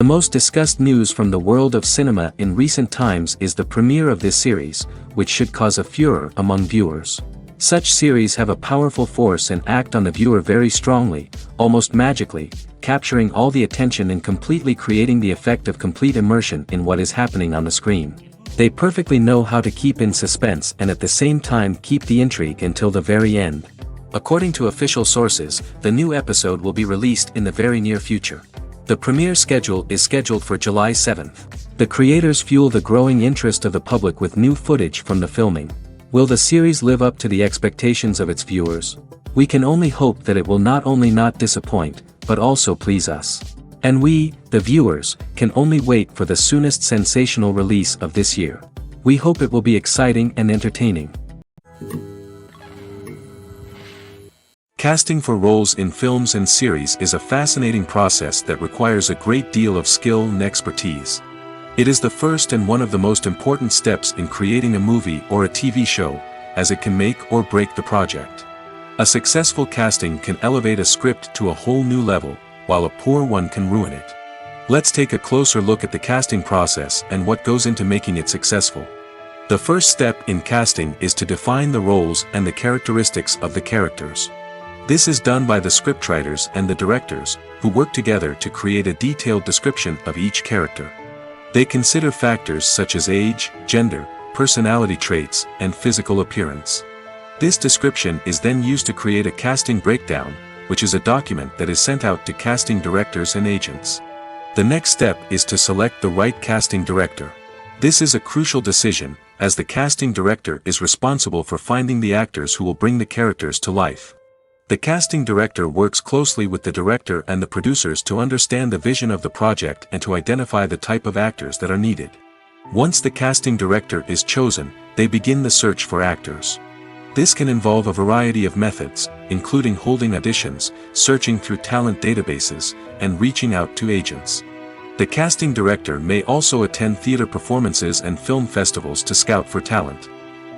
most discussed news from the world of cinema in recent times is the premiere of this series, which should cause a furor among viewers. Such series have a powerful force and act on the viewer very strongly, almost magically, capturing all the attention and completely creating the effect of complete immersion in what is happening on the screen. They perfectly know how to keep in suspense and at the same time keep the intrigue until the very end. According to official sources, the new episode will be released in the very near future. The premiere schedule is scheduled for July 7th. The creators fuel the growing interest of the public with new footage from the filming. Will the series live up to the expectations of its viewers? We can only hope that it will not only not disappoint, but also please us. And we, the viewers, can only wait for the soonest sensational release of this year. We hope it will be exciting and entertaining. Casting for roles in films and series is a fascinating process that requires a great deal of skill and expertise. It is the first and one of the most important steps in creating a movie or a TV show, as it can make or break the project. A successful casting can elevate a script to a whole new level, while a poor one can ruin it. Let's take a closer look at the casting process and what goes into making it successful. The first step in casting is to define the roles and the characteristics of the characters. This is done by the scriptwriters and the directors, who work together to create a detailed description of each character. They consider factors such as age, gender, personality traits, and physical appearance. This description is then used to create a casting breakdown, which is a document that is sent out to casting directors and agents. The next step is to select the right casting director. This is a crucial decision, as the casting director is responsible for finding the actors who will bring the characters to life. The casting director works closely with the director and the producers to understand the vision of the project and to identify the type of actors that are needed. Once the casting director is chosen, they begin the search for actors. This can involve a variety of methods, including holding auditions, searching through talent databases, and reaching out to agents. The casting director may also attend theater performances and film festivals to scout for talent.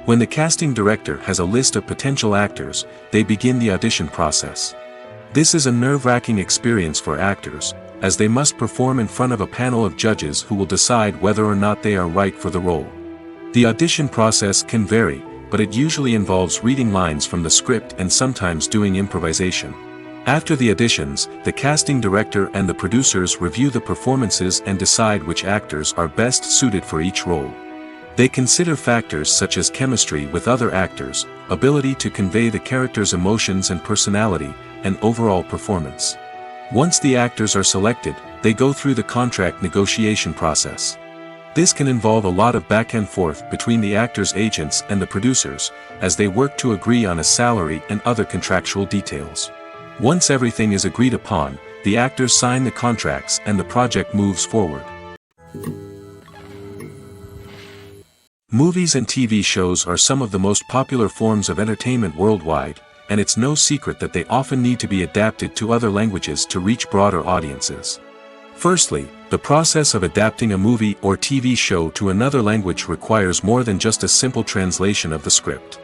When the casting director has a list of potential actors, they begin the audition process. This is a nerve-wracking experience for actors, as they must perform in front of a panel of judges who will decide whether or not they are right for the role. The audition process can vary, but it usually involves reading lines from the script and sometimes doing improvisation. After the auditions, the casting director and the producers review the performances and decide which actors are best suited for each role. They consider factors such as chemistry with other actors, ability to convey the character's emotions and personality, and overall performance. Once the actors are selected, they go through the contract negotiation process. This can involve a lot of back and forth between the actors' agents and the producers, as they work to agree on a salary and other contractual details. Once everything is agreed upon, the actors sign the contracts and the project moves forward. Movies and TV shows are some of the most popular forms of entertainment worldwide, and it's no secret that they often need to be adapted to other languages to reach broader audiences. Firstly, the process of adapting a movie or TV show to another language requires more than just a simple translation of the script.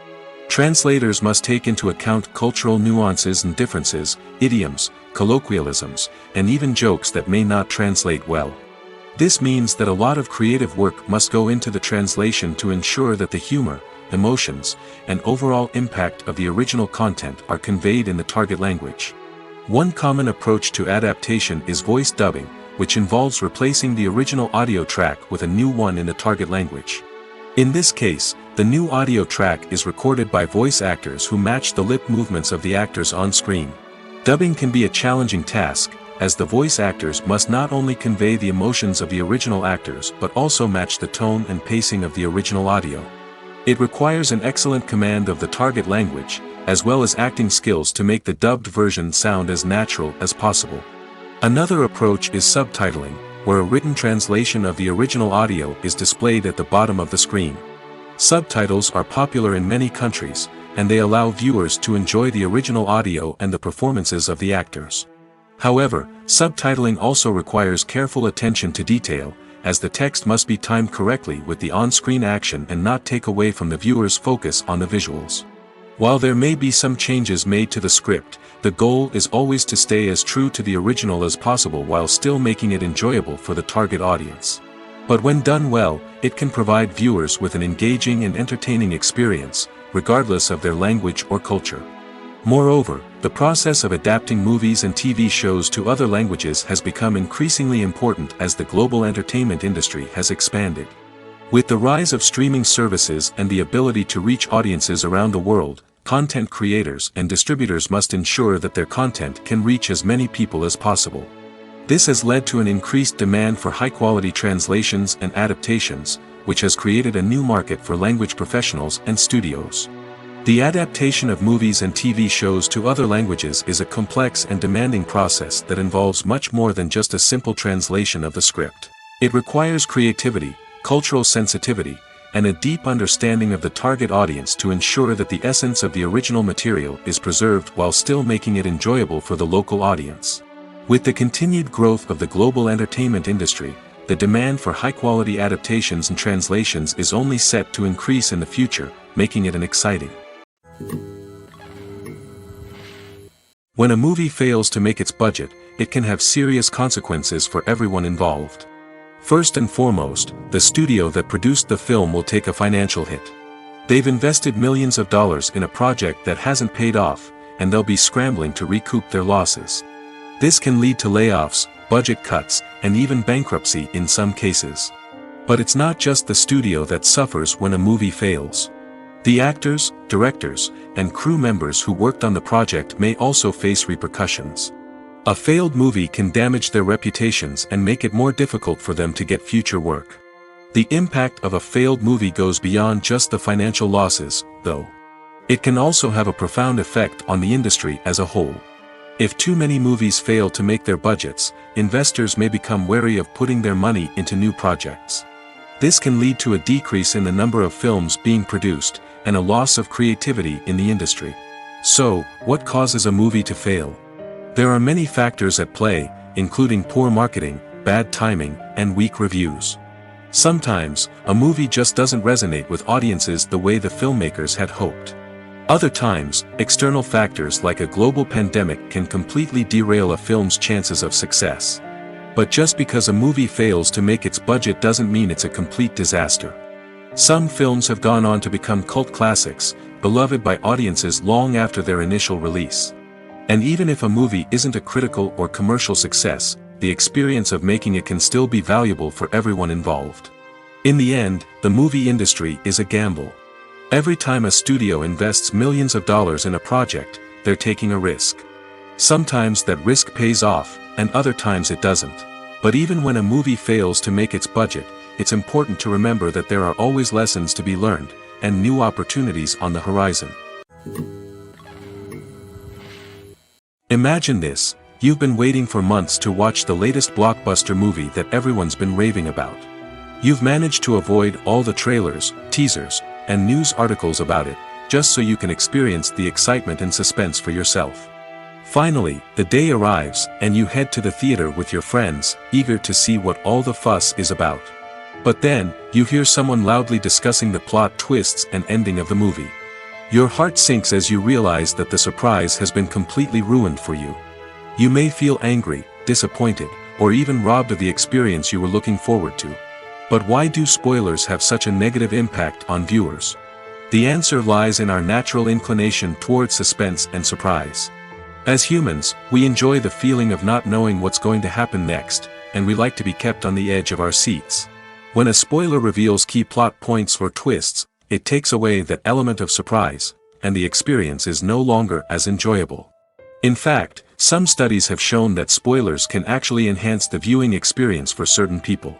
Translators must take into account cultural nuances and differences, idioms, colloquialisms, and even jokes that may not translate well. This means that a lot of creative work must go into the translation to ensure that the humor, emotions, and overall impact of the original content are conveyed in the target language. One common approach to adaptation is voice dubbing, which involves replacing the original audio track with a new one in the target language. In this case, the new audio track is recorded by voice actors who match the lip movements of the actors on screen. Dubbing can be a challenging task, as the voice actors must not only convey the emotions of the original actors but also match the tone and pacing of the original audio. It requires an excellent command of the target language, as well as acting skills to make the dubbed version sound as natural as possible. Another approach is subtitling, where a written translation of the original audio is displayed at the bottom of the screen. Subtitles are popular in many countries, and they allow viewers to enjoy the original audio and the performances of the actors. However, subtitling also requires careful attention to detail, as the text must be timed correctly with the on-screen action and not take away from the viewer's focus on the visuals. While there may be some changes made to the script, the goal is always to stay as true to the original as possible while still making it enjoyable for the target audience. But when done well, it can provide viewers with an engaging and entertaining experience, regardless of their language or culture. Moreover, the process of adapting movies and TV shows to other languages has become increasingly important as the global entertainment industry has expanded. With the rise of streaming services and the ability to reach audiences around the world, content creators and distributors must ensure that their content can reach as many people as possible. This has led to an increased demand for high-quality translations and adaptations, which has created a new market for language professionals and studios. The adaptation of movies and TV shows to other languages is a complex and demanding process that involves much more than just a simple translation of the script. It requires creativity, cultural sensitivity, and a deep understanding of the target audience to ensure that the essence of the original material is preserved while still making it enjoyable for the local audience. With the continued growth of the global entertainment industry, the demand for high-quality adaptations and translations is only set to increase in the future, making it an exciting. When a movie fails to make its budget, it can have serious consequences for everyone involved. First and foremost, the studio that produced the film will take a financial hit. They've invested millions of dollars in a project that hasn't paid off, and they'll be scrambling to recoup their losses. This can lead to layoffs, budget cuts, and even bankruptcy in some cases. But it's not just the studio that suffers when a movie fails. The actors, directors, and crew members who worked on the project may also face repercussions. A failed movie can damage their reputations and make it more difficult for them to get future work. The impact of a failed movie goes beyond just the financial losses, though. It can also have a profound effect on the industry as a whole. If too many movies fail to make their budgets, investors may become wary of putting their money into new projects. This can lead to a decrease in the number of films being produced, and a loss of creativity in the industry. So, what causes a movie to fail? There are many factors at play, including poor marketing, bad timing, and weak reviews. Sometimes, a movie just doesn't resonate with audiences the way the filmmakers had hoped. Other times, external factors like a global pandemic can completely derail a film's chances of success. But just because a movie fails to make its budget doesn't mean it's a complete disaster. Some films have gone on to become cult classics, beloved by audiences long after their initial release. And even if a movie isn't a critical or commercial success, the experience of making it can still be valuable for everyone involved. In the end, the movie industry is a gamble. Every time a studio invests millions of dollars in a project, they're taking a risk. Sometimes that risk pays off, and other times it doesn't. But even when a movie fails to make its budget, it's important to remember that there are always lessons to be learned, and new opportunities on the horizon. Imagine this: you've been waiting for months to watch the latest blockbuster movie that everyone's been raving about. You've managed to avoid all the trailers, teasers, and news articles about it, just so you can experience the excitement and suspense for yourself. Finally, the day arrives, and you head to the theater with your friends, eager to see what all the fuss is about. But then, you hear someone loudly discussing the plot twists and ending of the movie. Your heart sinks as you realize that the surprise has been completely ruined for you. You may feel angry, disappointed, or even robbed of the experience you were looking forward to. But why do spoilers have such a negative impact on viewers? The answer lies in our natural inclination toward suspense and surprise. As humans, we enjoy the feeling of not knowing what's going to happen next, and we like to be kept on the edge of our seats. When a spoiler reveals key plot points or twists, it takes away that element of surprise, and the experience is no longer as enjoyable. In fact, some studies have shown that spoilers can actually enhance the viewing experience for certain people.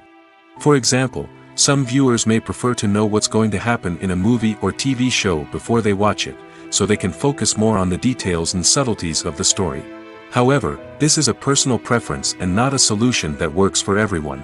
For example, some viewers may prefer to know what's going to happen in a movie or TV show before they watch it, so they can focus more on the details and subtleties of the story. However, this is a personal preference and not a solution that works for everyone.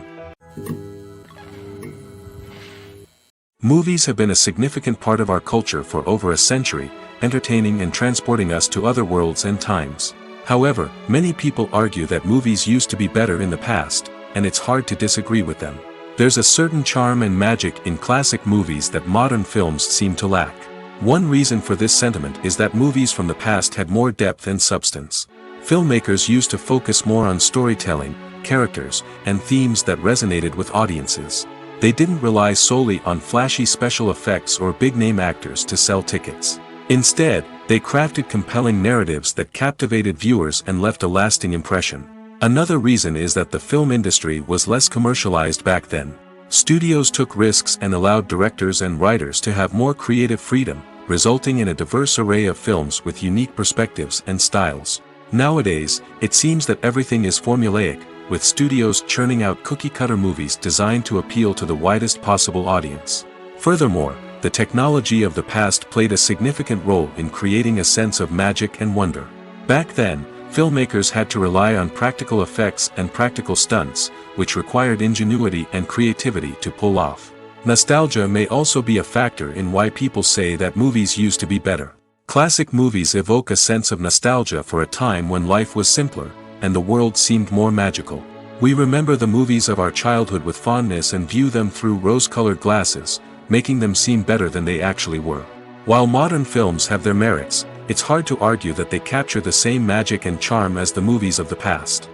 Movies have been a significant part of our culture for over a century, entertaining and transporting us to other worlds and times. However, many people argue that movies used to be better in the past, and it's hard to disagree with them. There's a certain charm and magic in classic movies that modern films seem to lack. One reason for this sentiment is that movies from the past had more depth and substance. Filmmakers used to focus more on storytelling, characters, and themes that resonated with audiences. They didn't rely solely on flashy special effects or big-name actors to sell tickets. Instead, they crafted compelling narratives that captivated viewers and left a lasting impression. Another reason is that the film industry was less commercialized back then. Studios took risks and allowed directors and writers to have more creative freedom, resulting in a diverse array of films with unique perspectives and styles. Nowadays, it seems that everything is formulaic, with studios churning out cookie-cutter movies designed to appeal to the widest possible audience. Furthermore, the technology of the past played a significant role in creating a sense of magic and wonder. Back then, filmmakers had to rely on practical effects and practical stunts, which required ingenuity and creativity to pull off. Nostalgia may also be a factor in why people say that movies used to be better. Classic movies evoke a sense of nostalgia for a time when life was simpler, and the world seemed more magical. We remember the movies of our childhood with fondness and view them through rose-colored glasses, making them seem better than they actually were. While modern films have their merits, it's hard to argue that they capture the same magic and charm as the movies of the past.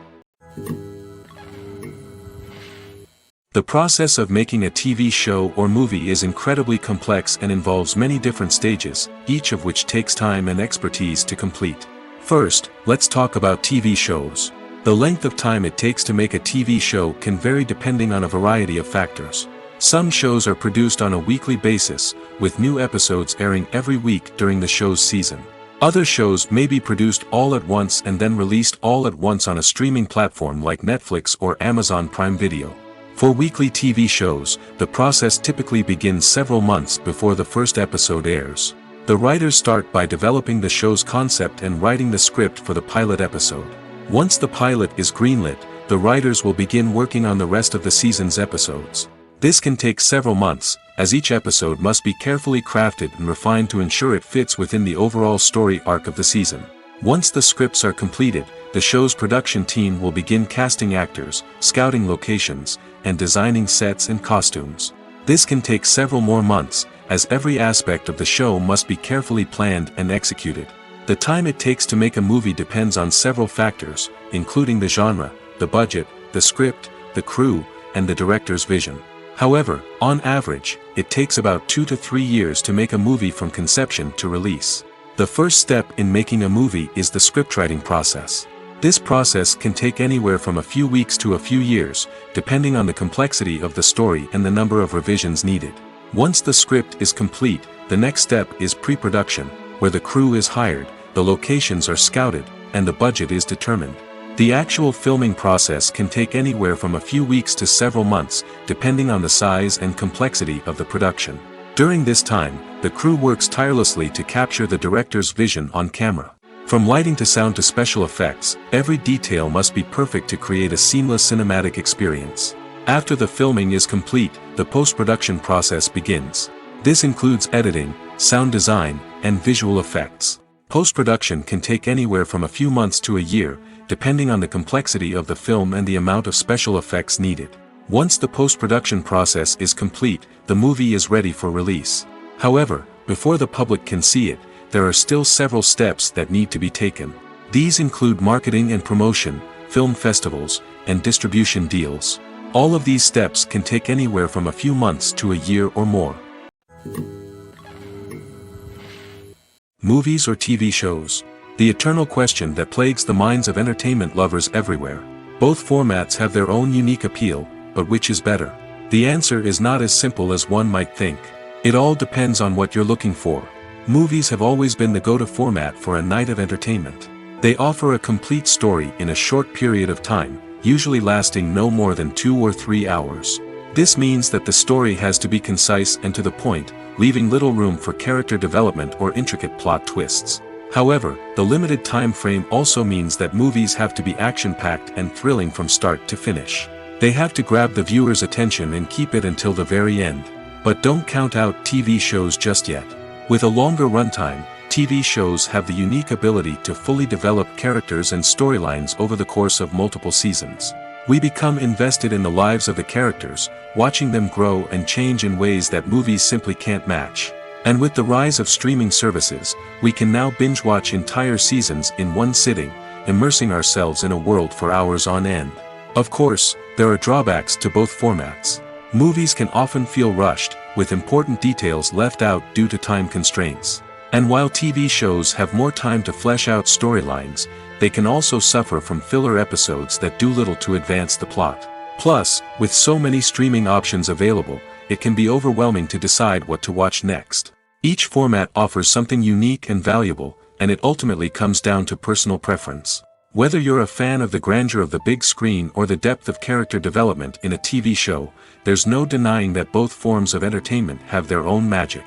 The process of making a TV show or movie is incredibly complex and involves many different stages, each of which takes time and expertise to complete. First, let's talk about TV shows. The length of time it takes to make a TV show can vary depending on a variety of factors. Some shows are produced on a weekly basis, with new episodes airing every week during the show's season. Other shows may be produced all at once and then released all at once on a streaming platform like Netflix or Amazon Prime Video. For weekly TV shows, the process typically begins several months before the first episode airs. The writers start by developing the show's concept and writing the script for the pilot episode. Once the pilot is greenlit, the writers will begin working on the rest of the season's episodes. This can take several months, as each episode must be carefully crafted and refined to ensure it fits within the overall story arc of the season. Once the scripts are completed, the show's production team will begin casting actors, scouting locations, and designing sets and costumes. This can take several more months, as every aspect of the show must be carefully planned and executed. The time it takes to make a movie depends on several factors, including the genre, the budget, the script, the crew, and the director's vision. However, on average, it takes about 2 to 3 years to make a movie from conception to release. The first step in making a movie is the scriptwriting process. This process can take anywhere from a few weeks to a few years, depending on the complexity of the story and the number of revisions needed. Once the script is complete, the next step is pre-production, where the crew is hired, the locations are scouted, and the budget is determined. The actual filming process can take anywhere from a few weeks to several months, depending on the size and complexity of the production. During this time, the crew works tirelessly to capture the director's vision on camera. From lighting to sound to special effects, every detail must be perfect to create a seamless cinematic experience. After the filming is complete, the post-production process begins. This includes editing, sound design, and visual effects. Post-production can take anywhere from a few months to a year, depending on the complexity of the film and the amount of special effects needed. Once the post-production process is complete, the movie is ready for release. However, before the public can see it, there are still several steps that need to be taken. These include marketing and promotion, film festivals, and distribution deals. All of these steps can take anywhere from a few months to a year or more. Movies or TV shows? The eternal question that plagues the minds of entertainment lovers everywhere. Both formats have their own unique appeal, but which is better? The answer is not as simple as one might think. It all depends on what you're looking for. Movies have always been the go-to format for a night of entertainment. They offer a complete story in a short period of time, usually lasting no more than 2 or 3 hours. This means that the story has to be concise and to the point, leaving little room for character development or intricate plot twists. However, the limited time frame also means that movies have to be action-packed and thrilling from start to finish. They have to grab the viewer's attention and keep it until the very end. But don't count out TV shows just yet. With a longer runtime, TV shows have the unique ability to fully develop characters and storylines over the course of multiple seasons. We become invested in the lives of the characters, watching them grow and change in ways that movies simply can't match. And with the rise of streaming services, we can now binge-watch entire seasons in one sitting, immersing ourselves in a world for hours on end. Of course, there are drawbacks to both formats. Movies can often feel rushed, with important details left out due to time constraints. And while TV shows have more time to flesh out storylines, they can also suffer from filler episodes that do little to advance the plot. Plus, with so many streaming options available, it can be overwhelming to decide what to watch next. Each format offers something unique and valuable, and it ultimately comes down to personal preference. Whether you're a fan of the grandeur of the big screen or the depth of character development in a TV show, there's no denying that both forms of entertainment have their own magic.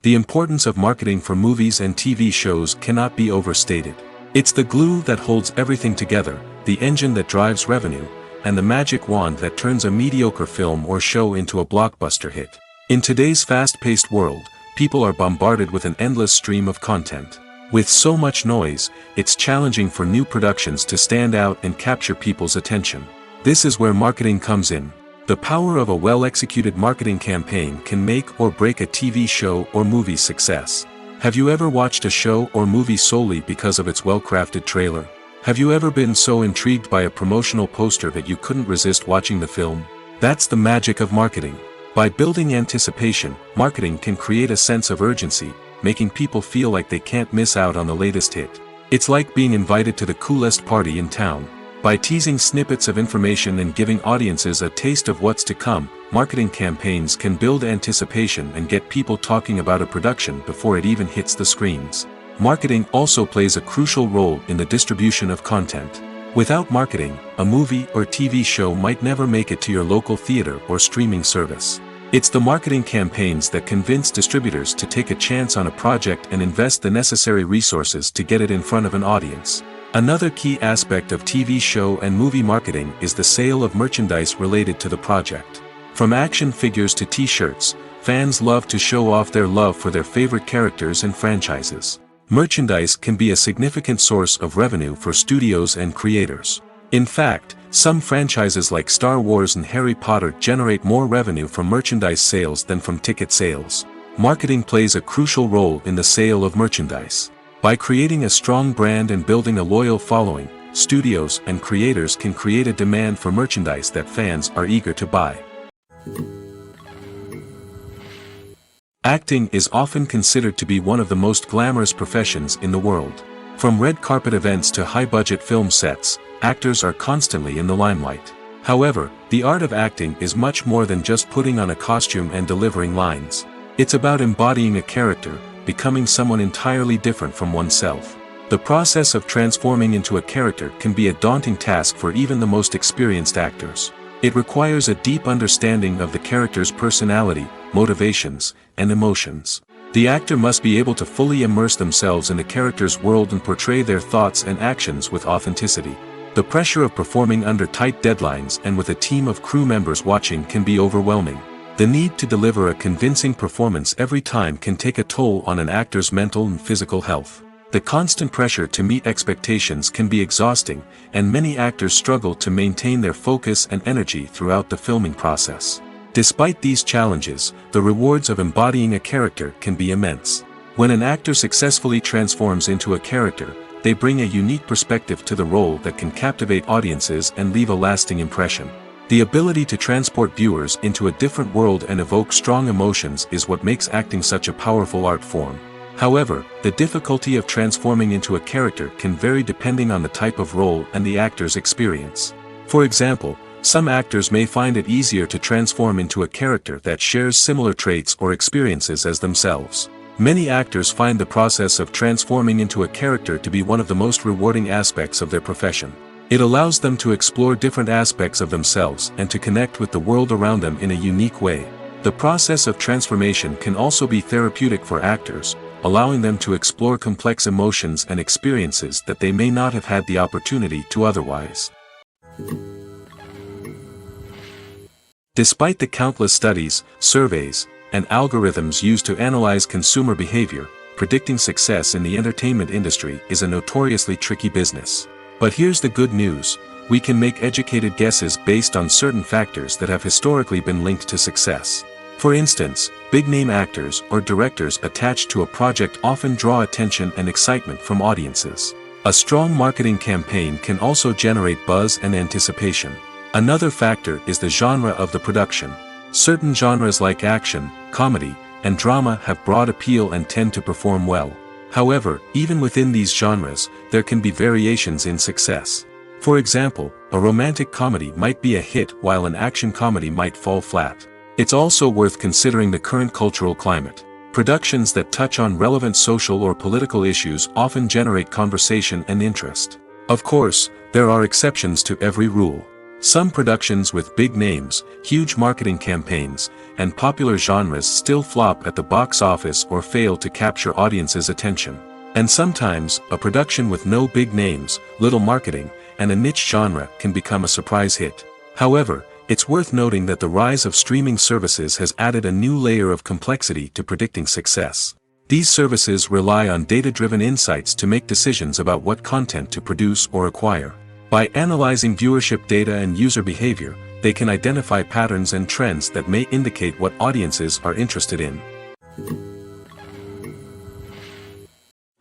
The importance of marketing for movies and TV shows cannot be overstated. It's the glue that holds everything together, the engine that drives revenue, and the magic wand that turns a mediocre film or show into a blockbuster hit. In today's fast-paced world, people are bombarded with an endless stream of content. With so much noise, it's challenging for new productions to stand out and capture people's attention. This is where marketing comes in. The power of a well-executed marketing campaign can make or break a TV show or movie's success. Have you ever watched a show or movie solely because of its well-crafted trailer? Have you ever been so intrigued by a promotional poster that you couldn't resist watching the film? That's the magic of marketing. By building anticipation, marketing can create a sense of urgency, making people feel like they can't miss out on the latest hit. It's like being invited to the coolest party in town. By teasing snippets of information and giving audiences a taste of what's to come, marketing campaigns can build anticipation and get people talking about a production before it even hits the screens. Marketing also plays a crucial role in the distribution of content. Without marketing, a movie or TV show might never make it to your local theater or streaming service. It's the marketing campaigns that convince distributors to take a chance on a project and invest the necessary resources to get it in front of an audience. Another key aspect of TV show and movie marketing is the sale of merchandise related to the project. From action figures to t-shirts, fans love to show off their love for their favorite characters and franchises. Merchandise can be a significant source of revenue for studios and creators. In fact, some franchises like Star Wars and Harry Potter generate more revenue from merchandise sales than from ticket sales. Marketing plays a crucial role in the sale of merchandise. By creating a strong brand and building a loyal following, studios and creators can create a demand for merchandise that fans are eager to buy. Acting is often considered to be one of the most glamorous professions in the world. From red carpet events to high-budget film sets, actors are constantly in the limelight. However, the art of acting is much more than just putting on a costume and delivering lines. It's about embodying a character, becoming someone entirely different from oneself. The process of transforming into a character can be a daunting task for even the most experienced actors. It requires a deep understanding of the character's personality, motivations, and emotions. The actor must be able to fully immerse themselves in the character's world and portray their thoughts and actions with authenticity. The pressure of performing under tight deadlines and with a team of crew members watching can be overwhelming. The need to deliver a convincing performance every time can take a toll on an actor's mental and physical health. The constant pressure to meet expectations can be exhausting, and many actors struggle to maintain their focus and energy throughout the filming process. Despite these challenges, the rewards of embodying a character can be immense. When an actor successfully transforms into a character, they bring a unique perspective to the role that can captivate audiences and leave a lasting impression. The ability to transport viewers into a different world and evoke strong emotions is what makes acting such a powerful art form. However, the difficulty of transforming into a character can vary depending on the type of role and the actor's experience. For example, some actors may find it easier to transform into a character that shares similar traits or experiences as themselves. Many actors find the process of transforming into a character to be one of the most rewarding aspects of their profession. It allows them to explore different aspects of themselves and to connect with the world around them in a unique way. The process of transformation can also be therapeutic for actors, allowing them to explore complex emotions and experiences that they may not have had the opportunity to otherwise. Despite the countless studies, surveys, and algorithms used to analyze consumer behavior, predicting success in the entertainment industry is a notoriously tricky business. But here's the good news: we can make educated guesses based on certain factors that have historically been linked to success. For instance, big-name actors or directors attached to a project often draw attention and excitement from audiences. A strong marketing campaign can also generate buzz and anticipation. Another factor is the genre of the production. Certain genres like action, comedy, and drama have broad appeal and tend to perform well. However, even within these genres, there can be variations in success. For example, a romantic comedy might be a hit while an action comedy might fall flat. It's also worth considering the current cultural climate. Productions that touch on relevant social or political issues often generate conversation and interest. Of course, there are exceptions to every rule. Some productions with big names, huge marketing campaigns, and popular genres still flop at the box office or fail to capture audiences' attention. And sometimes, a production with no big names, little marketing, and a niche genre can become a surprise hit. However, it's worth noting that the rise of streaming services has added a new layer of complexity to predicting success. These services rely on data-driven insights to make decisions about what content to produce or acquire. By analyzing viewership data and user behavior, they can identify patterns and trends that may indicate what audiences are interested in.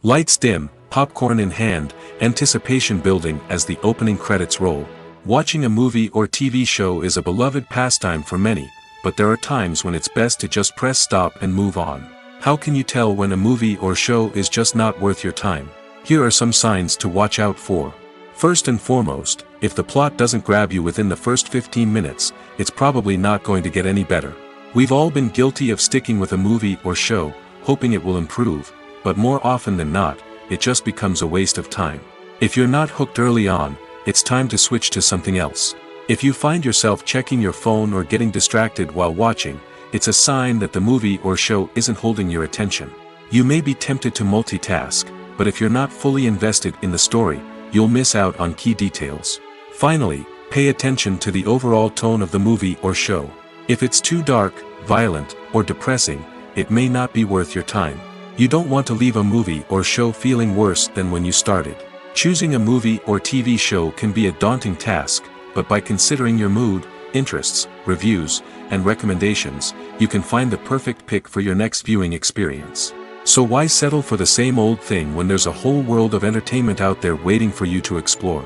Lights dim, popcorn in hand, anticipation building as the opening credits roll. Watching a movie or TV show is a beloved pastime for many, but there are times when it's best to just press stop and move on. How can you tell when a movie or show is just not worth your time? Here are some signs to watch out for. First and foremost, if the plot doesn't grab you within the first 15 minutes, it's probably not going to get any better. We've all been guilty of sticking with a movie or show, hoping it will improve, but more often than not, it just becomes a waste of time. If you're not hooked early on, it's time to switch to something else. If you find yourself checking your phone or getting distracted while watching, it's a sign that the movie or show isn't holding your attention. You may be tempted to multitask, but if you're not fully invested in the story, you'll miss out on key details. Finally, pay attention to the overall tone of the movie or show. If it's too dark, violent, or depressing, it may not be worth your time. You don't want to leave a movie or show feeling worse than when you started. Choosing a movie or TV show can be a daunting task, but by considering your mood, interests, reviews, and recommendations, you can find the perfect pick for your next viewing experience. So why settle for the same old thing when there's a whole world of entertainment out there waiting for you to explore?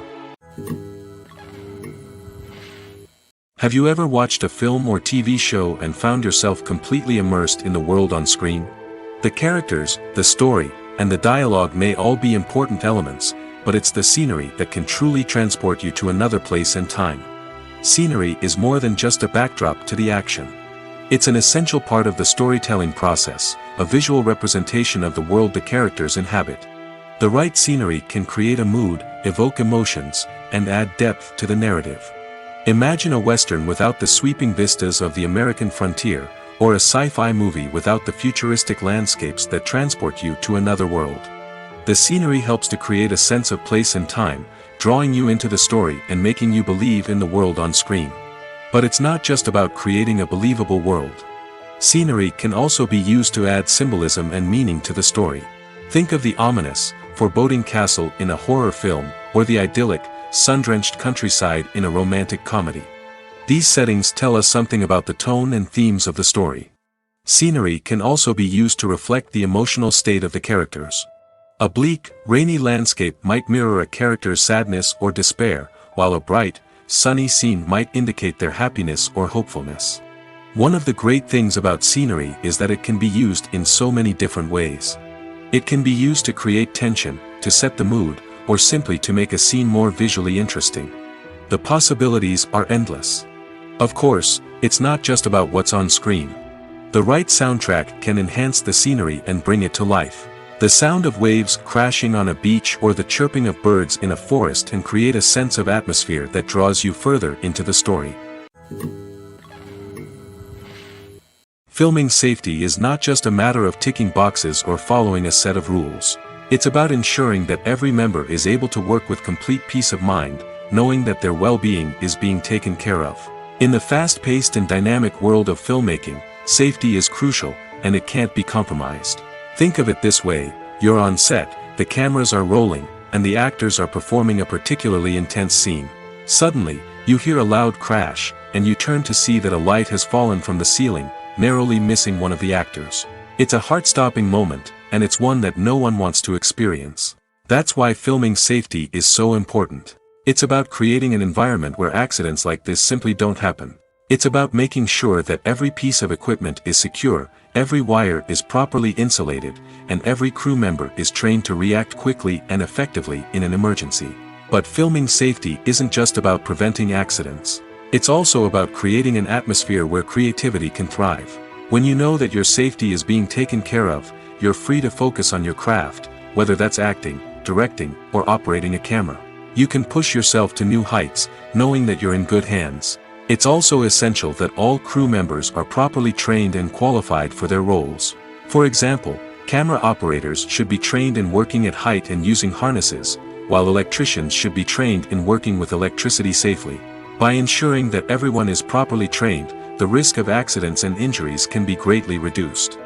Have you ever watched a film or TV show and found yourself completely immersed in the world on screen? The characters, the story, and the dialogue may all be important elements, but it's the scenery that can truly transport you to another place and time. Scenery is more than just a backdrop to the action. It's an essential part of the storytelling process, a visual representation of the world the characters inhabit. The right scenery can create a mood, evoke emotions, and add depth to the narrative. Imagine a Western without the sweeping vistas of the American frontier, or a sci-fi movie without the futuristic landscapes that transport you to another world. The scenery helps to create a sense of place and time, drawing you into the story and making you believe in the world on screen. But it's not just about creating a believable world. Scenery can also be used to add symbolism and meaning to the story. Think of the ominous, foreboding castle in a horror film, or the idyllic, sun-drenched countryside in a romantic comedy. These settings tell us something about the tone and themes of the story. Scenery can also be used to reflect the emotional state of the characters. A bleak, rainy landscape might mirror a character's sadness or despair, while a bright, sunny scene might indicate their happiness or hopefulness. One of the great things about scenery is that it can be used in so many different ways. It can be used to create tension, to set the mood, or simply to make a scene more visually interesting. The possibilities are endless. Of course, it's not just about what's on screen. The right soundtrack can enhance the scenery and bring it to life. The sound of waves crashing on a beach or the chirping of birds in a forest can create a sense of atmosphere that draws you further into the story. Filming safety is not just a matter of ticking boxes or following a set of rules. It's about ensuring that every member is able to work with complete peace of mind, knowing that their well-being is being taken care of. In the fast-paced and dynamic world of filmmaking, safety is crucial, and it can't be compromised. Think of it this way: you're on set, the cameras are rolling, and the actors are performing a particularly intense scene. Suddenly, you hear a loud crash, and you turn to see that a light has fallen from the ceiling, narrowly missing one of the actors. It's a heart-stopping moment, and it's one that no one wants to experience. That's why filming safety is so important. It's about creating an environment where accidents like this simply don't happen. It's about making sure that every piece of equipment is secure, every wire is properly insulated, and every crew member is trained to react quickly and effectively in an emergency. But filming safety isn't just about preventing accidents. It's also about creating an atmosphere where creativity can thrive. When you know that your safety is being taken care of, you're free to focus on your craft, whether that's acting, directing, or operating a camera. You can push yourself to new heights, knowing that you're in good hands. It's also essential that all crew members are properly trained and qualified for their roles. For example, camera operators should be trained in working at height and using harnesses, while electricians should be trained in working with electricity safely. By ensuring that everyone is properly trained, the risk of accidents and injuries can be greatly reduced.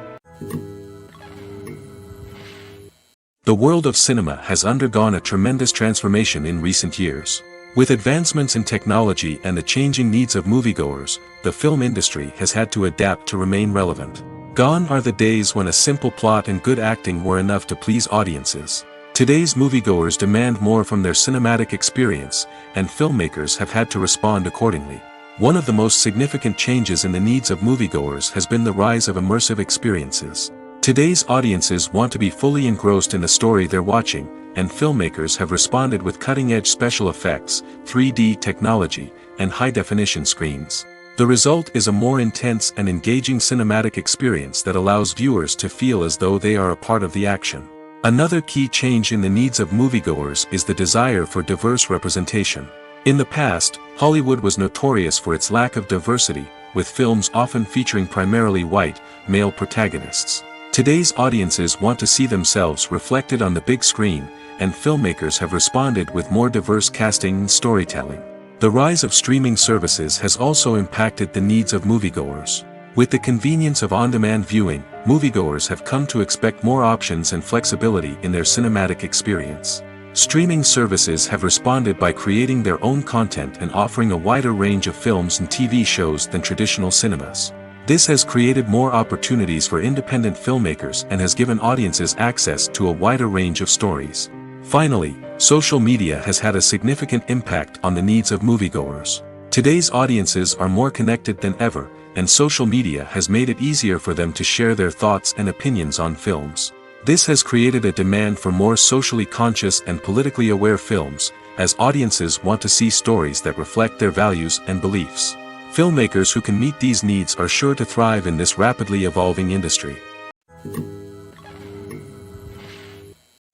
The world of cinema has undergone a tremendous transformation in recent years. With advancements in technology and the changing needs of moviegoers, the film industry has had to adapt to remain relevant. Gone are the days when a simple plot and good acting were enough to please audiences. Today's moviegoers demand more from their cinematic experience, and filmmakers have had to respond accordingly. One of the most significant changes in the needs of moviegoers has been the rise of immersive experiences. Today's audiences want to be fully engrossed in the story they're watching, and filmmakers have responded with cutting-edge special effects, 3D technology, and high-definition screens. The result is a more intense and engaging cinematic experience that allows viewers to feel as though they are a part of the action. Another key change in the needs of moviegoers is the desire for diverse representation. In the past, Hollywood was notorious for its lack of diversity, with films often featuring primarily white, male protagonists. Today's audiences want to see themselves reflected on the big screen, and filmmakers have responded with more diverse casting and storytelling. The rise of streaming services has also impacted the needs of moviegoers. With the convenience of on-demand viewing, moviegoers have come to expect more options and flexibility in their cinematic experience. Streaming services have responded by creating their own content and offering a wider range of films and TV shows than traditional cinemas. This has created more opportunities for independent filmmakers and has given audiences access to a wider range of stories. Finally, social media has had a significant impact on the needs of moviegoers. Today's audiences are more connected than ever, and social media has made it easier for them to share their thoughts and opinions on films. This has created a demand for more socially conscious and politically aware films, as audiences want to see stories that reflect their values and beliefs. Filmmakers who can meet these needs are sure to thrive in this rapidly evolving industry.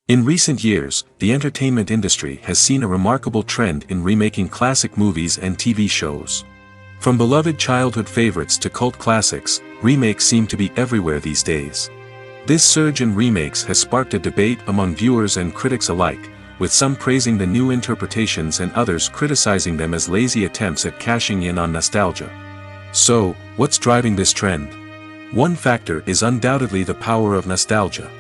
In recent years, the entertainment industry has seen a remarkable trend in remaking classic movies and TV shows. From beloved childhood favorites to cult classics, remakes seem to be everywhere these days. This surge in remakes has sparked a debate among viewers and critics alike, with some praising the new interpretations and others criticizing them as lazy attempts at cashing in on nostalgia. So, what's driving this trend? One factor is undoubtedly the power of nostalgia.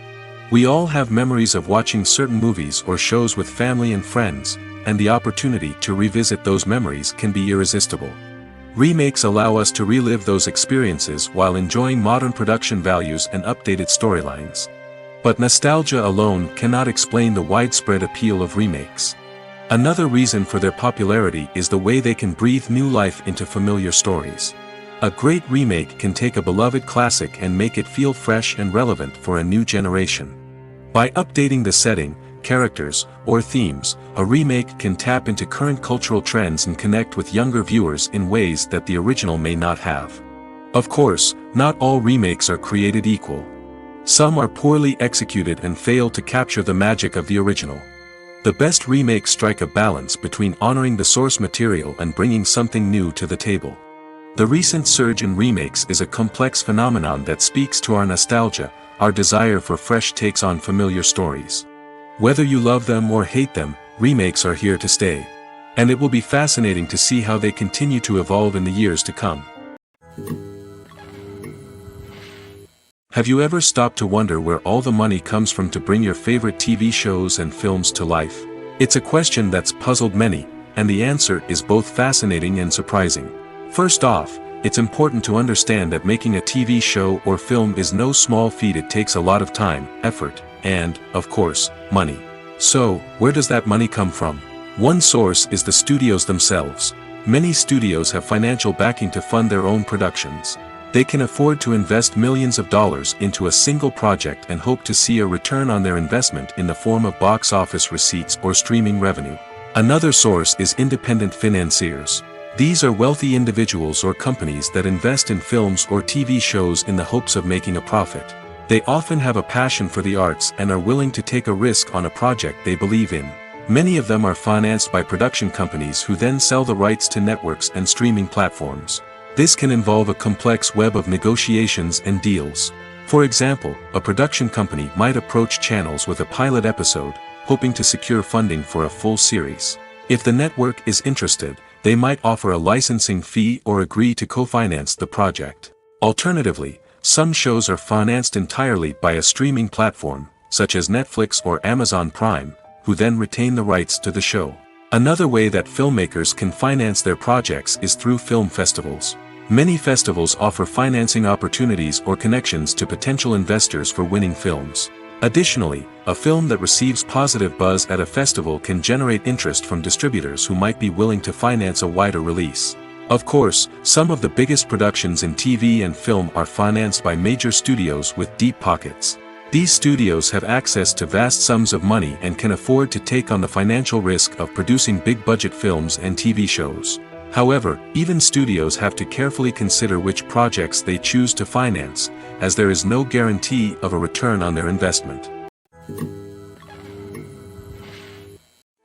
We all have memories of watching certain movies or shows with family and friends, and the opportunity to revisit those memories can be irresistible. Remakes allow us to relive those experiences while enjoying modern production values and updated storylines. But nostalgia alone cannot explain the widespread appeal of remakes. Another reason for their popularity is the way they can breathe new life into familiar stories. A great remake can take a beloved classic and make it feel fresh and relevant for a new generation. By updating the setting, characters, or themes, a remake can tap into current cultural trends and connect with younger viewers in ways that the original may not have. Of course, not all remakes are created equal. Some are poorly executed and fail to capture the magic of the original. The best remakes strike a balance between honoring the source material and bringing something new to the table. The recent surge in remakes is a complex phenomenon that speaks to our nostalgia, our desire for fresh takes on familiar stories. Whether you love them or hate them, remakes are here to stay. And it will be fascinating to see how they continue to evolve in the years to come. Have you ever stopped to wonder where all the money comes from to bring your favorite TV shows and films to life? It's a question that's puzzled many, and the answer is both fascinating and surprising. First off, it's important to understand that making a TV show or film is no small feat. It takes a lot of time, effort, and, of course, money. So, where does that money come from? One source is the studios themselves. Many studios have financial backing to fund their own productions. They can afford to invest millions of dollars into a single project and hope to see a return on their investment in the form of box office receipts or streaming revenue. Another source is independent financiers. These are wealthy individuals or companies that invest in films or TV shows in the hopes of making a profit. They often have a passion for the arts and are willing to take a risk on a project they believe in. Many of them are financed by production companies who then sell the rights to networks and streaming platforms. This can involve a complex web of negotiations and deals. For example, a production company might approach channels with a pilot episode, hoping to secure funding for a full series. If the network is interested, they might offer a licensing fee or agree to co-finance the project. Alternatively, some shows are financed entirely by a streaming platform, such as Netflix or Amazon Prime, who then retain the rights to the show. Another way that filmmakers can finance their projects is through film festivals. Many festivals offer financing opportunities or connections to potential investors for winning films. Additionally, a film that receives positive buzz at a festival can generate interest from distributors who might be willing to finance a wider release. Of course, some of the biggest productions in TV and film are financed by major studios with deep pockets. These studios have access to vast sums of money and can afford to take on the financial risk of producing big-budget films and TV shows. However, even studios have to carefully consider which projects they choose to finance, as there is no guarantee of a return on their investment.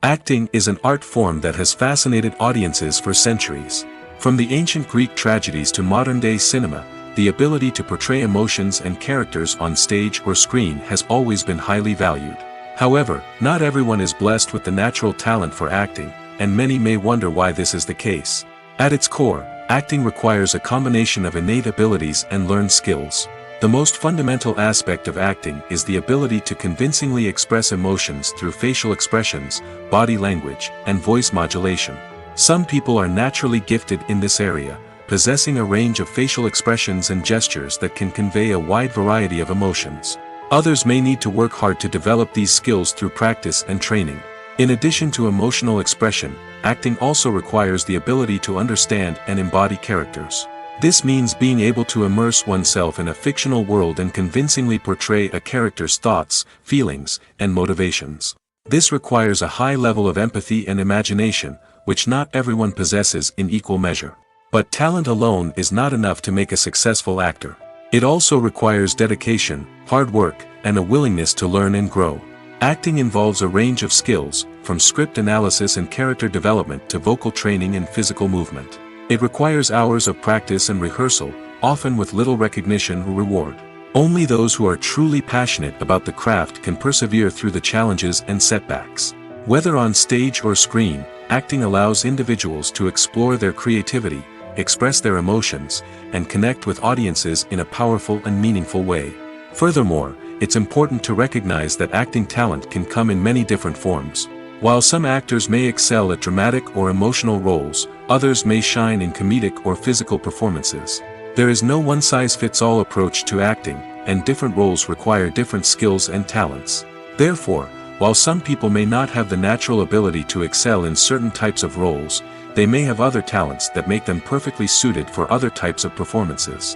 Acting is an art form that has fascinated audiences for centuries. From the ancient Greek tragedies to modern-day cinema, the ability to portray emotions and characters on stage or screen has always been highly valued. However, not everyone is blessed with the natural talent for acting, and many may wonder why this is the case. At its core, acting requires a combination of innate abilities and learned skills. The most fundamental aspect of acting is the ability to convincingly express emotions through facial expressions, body language, and voice modulation. Some people are naturally gifted in this area, possessing a range of facial expressions and gestures that can convey a wide variety of emotions. Others may need to work hard to develop these skills through practice and training. In addition to emotional expression, acting also requires the ability to understand and embody characters. This means being able to immerse oneself in a fictional world and convincingly portray a character's thoughts, feelings, and motivations. This requires a high level of empathy and imagination, which not everyone possesses in equal measure. But talent alone is not enough to make a successful actor. It also requires dedication, hard work, and a willingness to learn and grow. Acting involves a range of skills, from script analysis and character development to vocal training and physical movement. It requires hours of practice and rehearsal, often with little recognition or reward. Only those who are truly passionate about the craft can persevere through the challenges and setbacks. Whether on stage or screen, acting allows individuals to explore their creativity, express their emotions, and connect with audiences in a powerful and meaningful way. Furthermore, it's important to recognize that acting talent can come in many different forms. While some actors may excel at dramatic or emotional roles, others may shine in comedic or physical performances. There is no one-size-fits-all approach to acting, and different roles require different skills and talents. Therefore, while some people may not have the natural ability to excel in certain types of roles, they may have other talents that make them perfectly suited for other types of performances.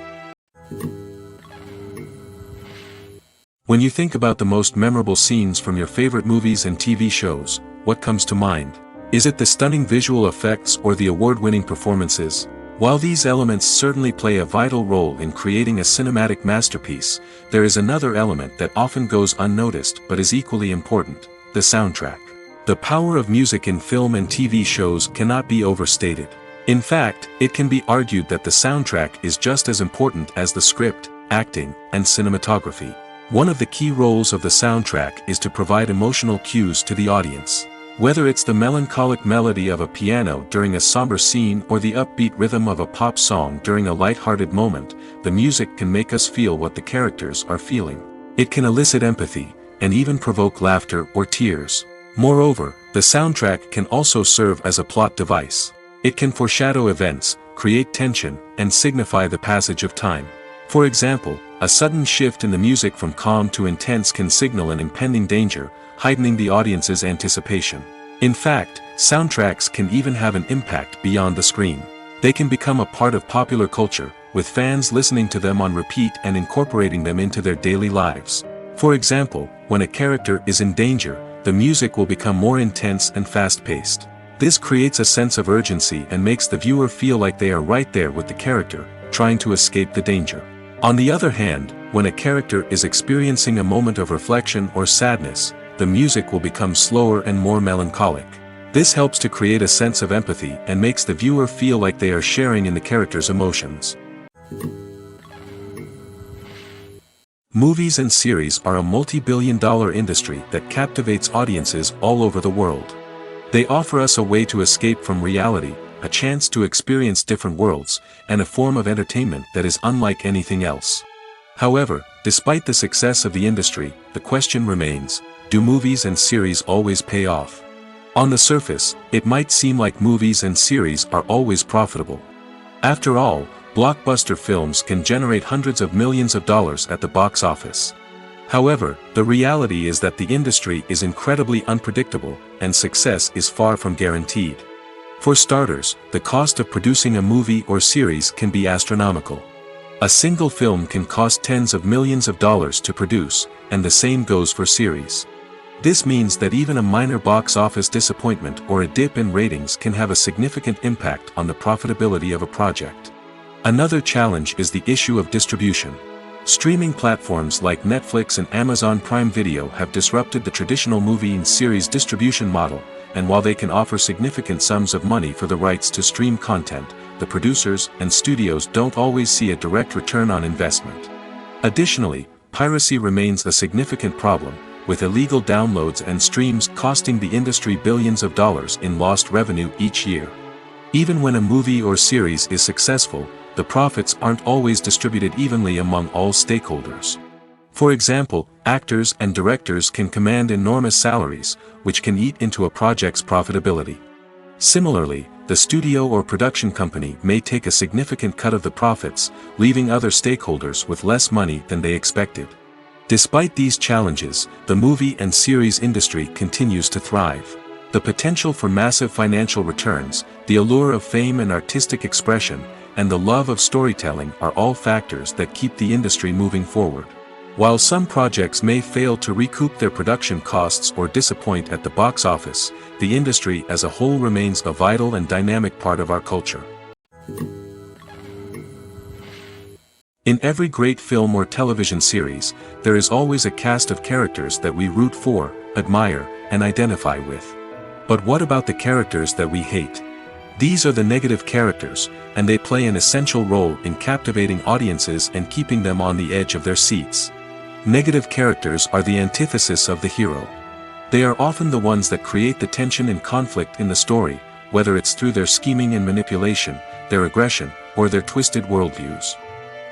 When you think about the most memorable scenes from your favorite movies and TV shows, what comes to mind? Is it the stunning visual effects or the award-winning performances? While these elements certainly play a vital role in creating a cinematic masterpiece, there is another element that often goes unnoticed but is equally important: the soundtrack. The power of music in film and TV shows cannot be overstated. In fact, it can be argued that the soundtrack is just as important as the script, acting, and cinematography. One of the key roles of the soundtrack is to provide emotional cues to the audience. Whether it's the melancholic melody of a piano during a somber scene or the upbeat rhythm of a pop song during a light-hearted moment, the music can make us feel what the characters are feeling. It can elicit empathy, and even provoke laughter or tears. Moreover, The soundtrack can also serve as a plot device. It can foreshadow events, create tension, and signify the passage of time. For example, a sudden shift in the music from calm to intense can signal an impending danger, heightening the audience's anticipation. In fact, soundtracks can even have an impact beyond the screen. They can become a part of popular culture, with fans listening to them on repeat and incorporating them into their daily lives. For example, when a character is in danger, the music will become more intense and fast-paced. This creates a sense of urgency and makes the viewer feel like they are right there with the character, trying to escape the danger. On the other hand, when a character is experiencing a moment of reflection or sadness, the music will become slower and more melancholic. This helps to create a sense of empathy and makes the viewer feel like they are sharing in the character's emotions. Movies and series are a multi-billion-dollar industry that captivates audiences all over the world. They offer us a way to escape from reality, a chance to experience different worlds, and a form of entertainment that is unlike anything else. However, despite the success of the industry, the question remains, do movies and series always pay off? On the surface, it might seem like movies and series are always profitable. After all, blockbuster films can generate hundreds of millions of dollars at the box office. However, the reality is that the industry is incredibly unpredictable, and success is far from guaranteed. For starters, the cost of producing a movie or series can be astronomical. A single film can cost tens of millions of dollars to produce, and the same goes for series. This means that even a minor box office disappointment or a dip in ratings can have a significant impact on the profitability of a project. Another challenge is the issue of distribution. Streaming platforms like Netflix and Amazon Prime Video have disrupted the traditional movie and series distribution model, and while they can offer significant sums of money for the rights to stream content, the producers and studios don't always see a direct return on investment. Additionally, piracy remains a significant problem, with illegal downloads and streams costing the industry billions of dollars in lost revenue each year. Even when a movie or series is successful, the profits aren't always distributed evenly among all stakeholders. For example, actors and directors can command enormous salaries, which can eat into a project's profitability. Similarly, the studio or production company may take a significant cut of the profits, leaving other stakeholders with less money than they expected. Despite these challenges, the movie and series industry continues to thrive. The potential for massive financial returns, the allure of fame and artistic expression, and the love of storytelling are all factors that keep the industry moving forward. While some projects may fail to recoup their production costs or disappoint at the box office, the industry as a whole remains a vital and dynamic part of our culture. In every great film or television series, there is always a cast of characters that we root for, admire, and identify with. But what about the characters that we hate? These are the negative characters, and they play an essential role in captivating audiences and keeping them on the edge of their seats. Negative characters are the antithesis of the hero. They are often the ones that create the tension and conflict in the story, whether it's through their scheming and manipulation, their aggression, or their twisted worldviews.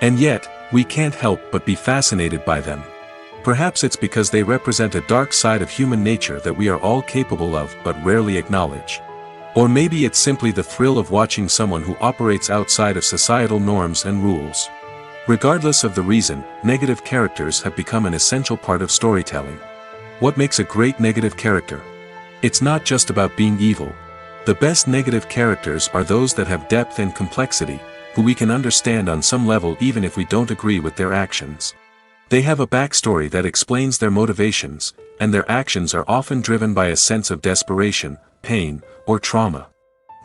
And yet, we can't help but be fascinated by them. Perhaps it's because they represent a dark side of human nature that we are all capable of but rarely acknowledge. Or maybe it's simply the thrill of watching someone who operates outside of societal norms and rules. Regardless of the reason, negative characters have become an essential part of storytelling. What makes a great negative character? It's not just about being evil. The best negative characters are those that have depth and complexity, who we can understand on some level even if we don't agree with their actions. They have a backstory that explains their motivations, and their actions are often driven by a sense of desperation, pain, or trauma.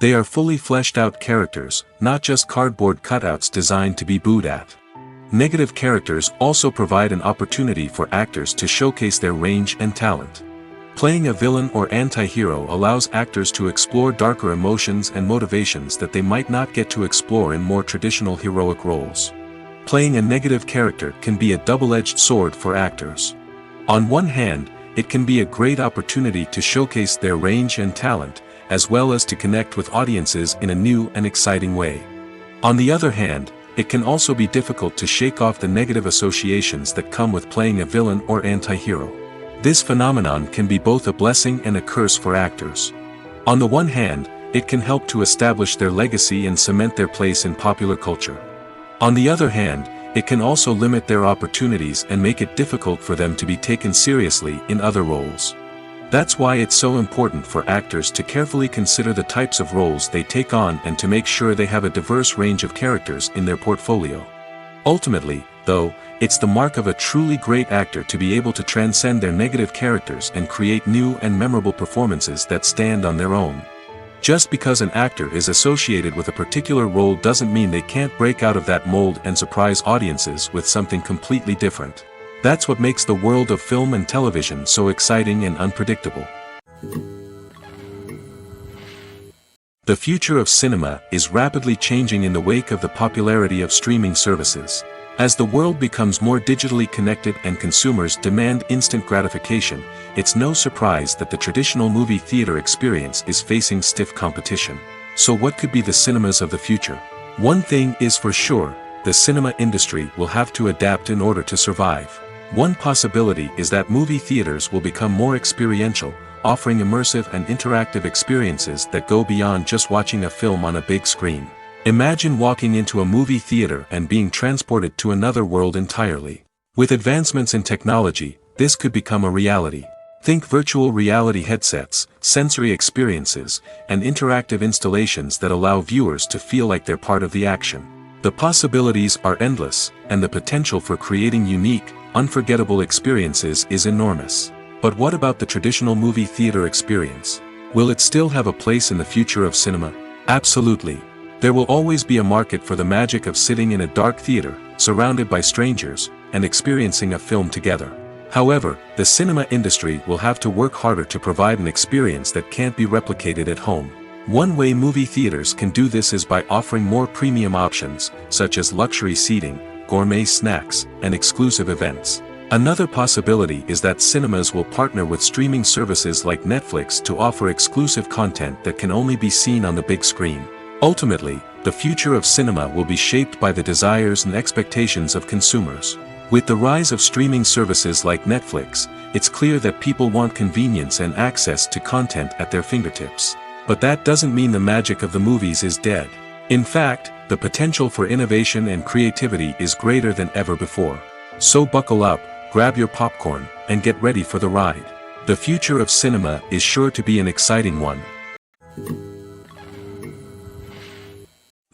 They are fully fleshed out characters, not just cardboard cutouts designed to be booed at. Negative characters also provide an opportunity for actors to showcase their range and talent. Playing a villain or anti-hero allows actors to explore darker emotions and motivations that they might not get to explore in more traditional heroic roles. Playing a negative character can be a double-edged sword for actors. On one hand, it can be a great opportunity to showcase their range and talent, as well as to connect with audiences in a new and exciting way. On the other hand, it can also be difficult to shake off the negative associations that come with playing a villain or anti-hero. This phenomenon can be both a blessing and a curse for actors. On the one hand, it can help to establish their legacy and cement their place in popular culture. On the other hand, it can also limit their opportunities and make it difficult for them to be taken seriously in other roles. That's why it's so important for actors to carefully consider the types of roles they take on and to make sure they have a diverse range of characters in their portfolio. Ultimately, though, it's the mark of a truly great actor to be able to transcend their negative characters and create new and memorable performances that stand on their own. Just because an actor is associated with a particular role doesn't mean they can't break out of that mold and surprise audiences with something completely different. That's what makes the world of film and television so exciting and unpredictable. The future of cinema is rapidly changing in the wake of the popularity of streaming services. As the world becomes more digitally connected and consumers demand instant gratification, it's no surprise that the traditional movie theater experience is facing stiff competition. So what could be the cinemas of the future? One thing is for sure, the cinema industry will have to adapt in order to survive. One possibility is that movie theaters will become more experiential, offering immersive and interactive experiences that go beyond just watching a film on a big screen. Imagine walking into a movie theater and being transported to another world entirely. With advancements in technology, this could become a reality. Think virtual reality headsets, sensory experiences, and interactive installations that allow viewers to feel like they're part of the action. The possibilities are endless, and the potential for creating unique, unforgettable experiences is enormous. But what about the traditional movie theater experience? Will it still have a place in the future of cinema? Absolutely. There will always be a market for the magic of sitting in a dark theater, surrounded by strangers, and experiencing a film together. However, the cinema industry will have to work harder to provide an experience that can't be replicated at home. One way movie theaters can do this is by offering more premium options, such as luxury seating, gourmet snacks, and exclusive events. Another possibility is that cinemas will partner with streaming services like Netflix to offer exclusive content that can only be seen on the big screen. Ultimately, the future of cinema will be shaped by the desires and expectations of consumers. With the rise of streaming services like Netflix, it's clear that people want convenience and access to content at their fingertips. But that doesn't mean the magic of the movies is dead. In fact, the potential for innovation and creativity is greater than ever before. So buckle up, grab your popcorn, and get ready for the ride. The future of cinema is sure to be an exciting one.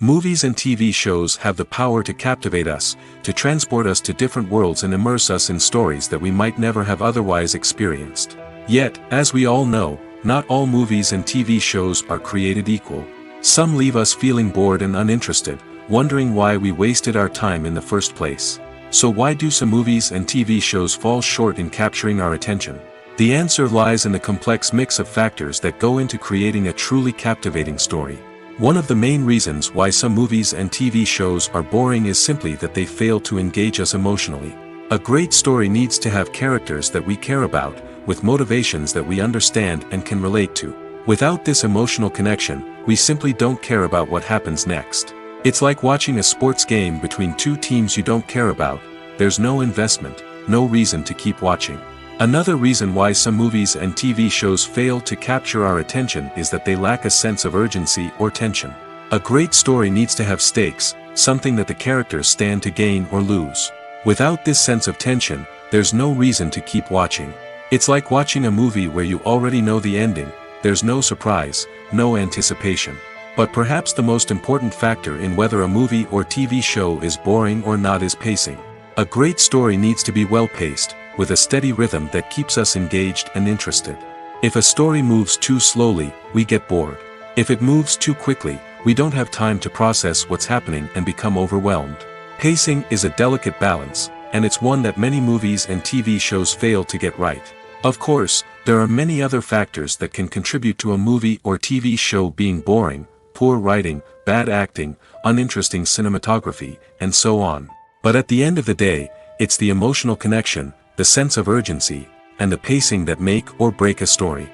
Movies and TV shows have the power to captivate us, to transport us to different worlds and immerse us in stories that we might never have otherwise experienced. Yet, as we all know, not all movies and TV shows are created equal. Some leave us feeling bored and uninterested, wondering why we wasted our time in the first place. So why do some movies and TV shows fall short in capturing our attention? The answer lies in the complex mix of factors that go into creating a truly captivating story. One of the main reasons why some movies and TV shows are boring is simply that they fail to engage us emotionally. A great story needs to have characters that we care about, with motivations that we understand and can relate to. Without this emotional connection, we simply don't care about what happens next. It's like watching a sports game between two teams you don't care about. There's no investment, no reason to keep watching. Another reason why some movies and TV shows fail to capture our attention is that they lack a sense of urgency or tension. A great story needs to have stakes, something that the characters stand to gain or lose. Without this sense of tension, there's no reason to keep watching. It's like watching a movie where you already know the ending. There's no surprise, no anticipation. But perhaps the most important factor in whether a movie or TV show is boring or not is pacing. A great story needs to be well-paced, with a steady rhythm that keeps us engaged and interested. If a story moves too slowly, we get bored. If it moves too quickly, we don't have time to process what's happening and become overwhelmed. Pacing is a delicate balance, and it's one that many movies and TV shows fail to get right. Of course, there are many other factors that can contribute to a movie or TV show being boring: poor writing, bad acting, uninteresting cinematography, and so on. But at the end of the day, it's the emotional connection, the sense of urgency, and the pacing that make or break a story.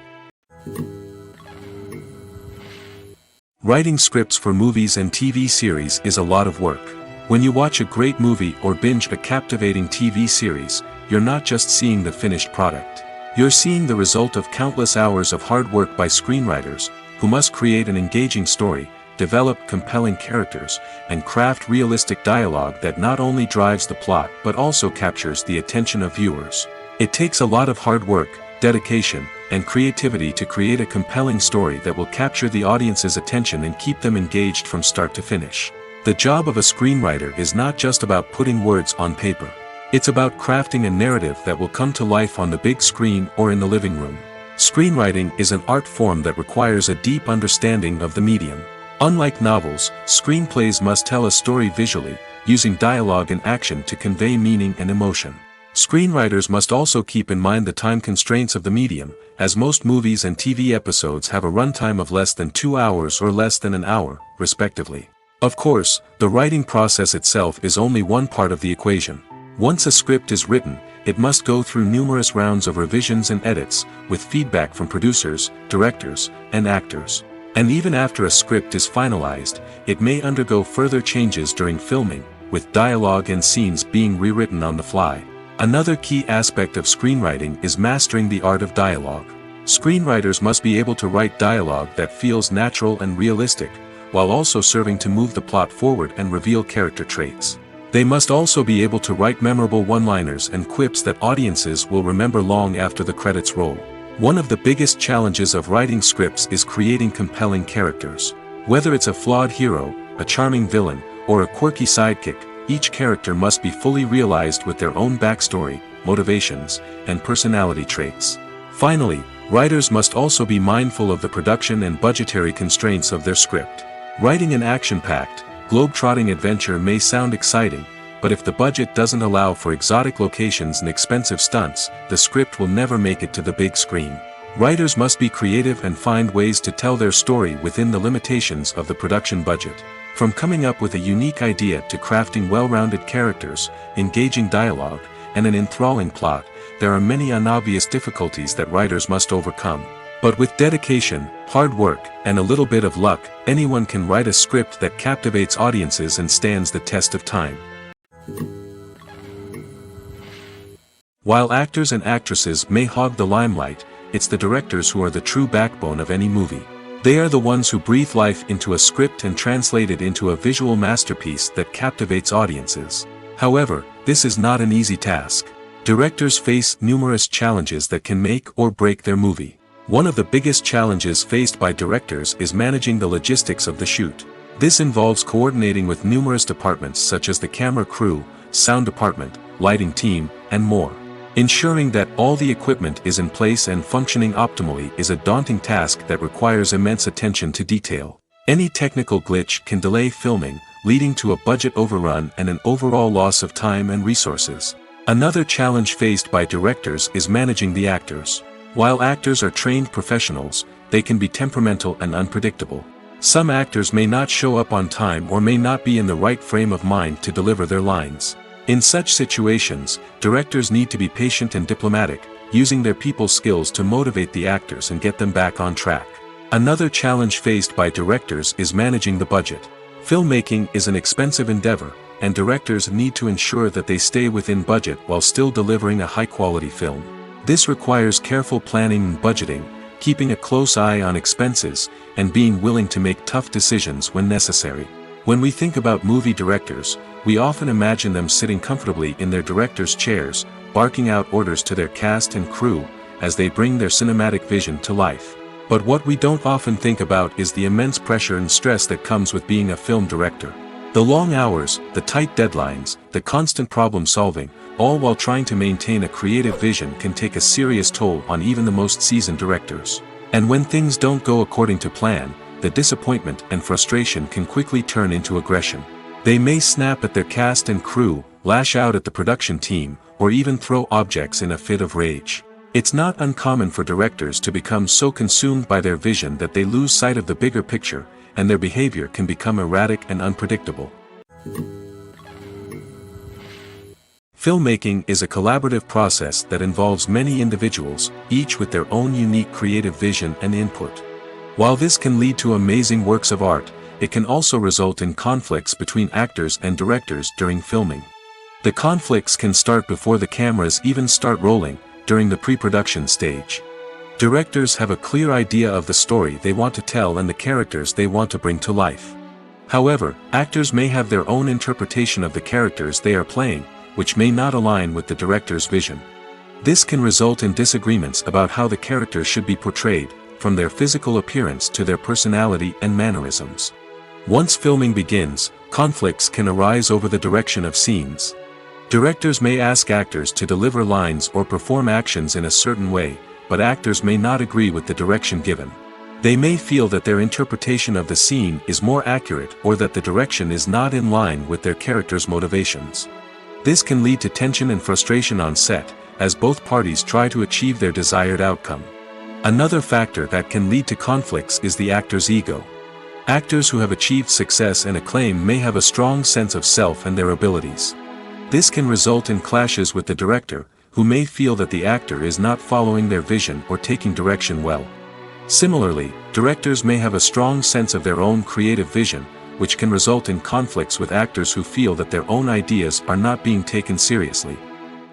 Writing scripts for movies and TV series is a lot of work. When you watch a great movie or binge a captivating TV series, you're not just seeing the finished product. You're seeing the result of countless hours of hard work by screenwriters, who must create an engaging story, develop compelling characters, and craft realistic dialogue that not only drives the plot but also captures the attention of viewers. It takes a lot of hard work, dedication, and creativity to create a compelling story that will capture the audience's attention and keep them engaged from start to finish. The job of a screenwriter is not just about putting words on paper. It's about crafting a narrative that will come to life on the big screen or in the living room. Screenwriting is an art form that requires a deep understanding of the medium. Unlike novels, screenplays must tell a story visually, using dialogue and action to convey meaning and emotion. Screenwriters must also keep in mind the time constraints of the medium, as most movies and TV episodes have a runtime of less than 2 hours or less than an hour, respectively. Of course, the writing process itself is only one part of the equation. Once a script is written, it must go through numerous rounds of revisions and edits, with feedback from producers, directors, and actors. And even after a script is finalized, it may undergo further changes during filming, with dialogue and scenes being rewritten on the fly. Another key aspect of screenwriting is mastering the art of dialogue. Screenwriters must be able to write dialogue that feels natural and realistic, while also serving to move the plot forward and reveal character traits. They must also be able to write memorable one-liners and quips that audiences will remember long after the credits roll. One of the biggest challenges of writing scripts is creating compelling characters. Whether it's a flawed hero, a charming villain, or a quirky sidekick, each character must be fully realized with their own backstory, motivations, and personality traits. Finally, writers must also be mindful of the production and budgetary constraints of their script. Writing an action-packed, globe-trotting adventure may sound exciting, but if the budget doesn't allow for exotic locations and expensive stunts, the script will never make it to the big screen. Writers must be creative and find ways to tell their story within the limitations of the production budget. From coming up with a unique idea to crafting well-rounded characters, engaging dialogue, and an enthralling plot, there are many unobvious difficulties that writers must overcome. But with dedication, hard work, and a little bit of luck, anyone can write a script that captivates audiences and stands the test of time. While actors and actresses may hog the limelight, it's the directors who are the true backbone of any movie. They are the ones who breathe life into a script and translate it into a visual masterpiece that captivates audiences. However, this is not an easy task. Directors face numerous challenges that can make or break their movie. One of the biggest challenges faced by directors is managing the logistics of the shoot. This involves coordinating with numerous departments such as the camera crew, sound department, lighting team, and more. Ensuring that all the equipment is in place and functioning optimally is a daunting task that requires immense attention to detail. Any technical glitch can delay filming, leading to a budget overrun and an overall loss of time and resources. Another challenge faced by directors is managing the actors. While actors are trained professionals, they can be temperamental and unpredictable. Some actors may not show up on time or may not be in the right frame of mind to deliver their lines. In such situations, directors need to be patient and diplomatic, using their people skills to motivate the actors and get them back on track. Another challenge faced by directors is managing the budget. Filmmaking is an expensive endeavor, and directors need to ensure that they stay within budget while still delivering a high-quality film. This requires careful planning and budgeting, keeping a close eye on expenses, and being willing to make tough decisions when necessary. When we think about movie directors, we often imagine them sitting comfortably in their director's chairs, barking out orders to their cast and crew, as they bring their cinematic vision to life. But what we don't often think about is the immense pressure and stress that comes with being a film director. The long hours, the tight deadlines, the constant problem solving, all while trying to maintain a creative vision can take a serious toll on even the most seasoned directors. And when things don't go according to plan, the disappointment and frustration can quickly turn into aggression. They may snap at their cast and crew, lash out at the production team, or even throw objects in a fit of rage. It's not uncommon for directors to become so consumed by their vision that they lose sight of the bigger picture, and their behavior can become erratic and unpredictable. Filmmaking is a collaborative process that involves many individuals, each with their own unique creative vision and input. While this can lead to amazing works of art, it can also result in conflicts between actors and directors during filming. The conflicts can start before the cameras even start rolling, during the pre-production stage. Directors have a clear idea of the story they want to tell and the characters they want to bring to life. However, actors may have their own interpretation of the characters they are playing, which may not align with the director's vision. This can result in disagreements about how the characters should be portrayed, from their physical appearance to their personality and mannerisms. Once filming begins, conflicts can arise over the direction of scenes. Directors may ask actors to deliver lines or perform actions in a certain way, but actors may not agree with the direction given. They may feel that their interpretation of the scene is more accurate or that the direction is not in line with their character's motivations. This can lead to tension and frustration on set, as both parties try to achieve their desired outcome. Another factor that can lead to conflicts is the actor's ego. Actors who have achieved success and acclaim may have a strong sense of self and their abilities. This can result in clashes with the director, who may feel that the actor is not following their vision or taking direction well. Similarly, directors may have a strong sense of their own creative vision, which can result in conflicts with actors who feel that their own ideas are not being taken seriously.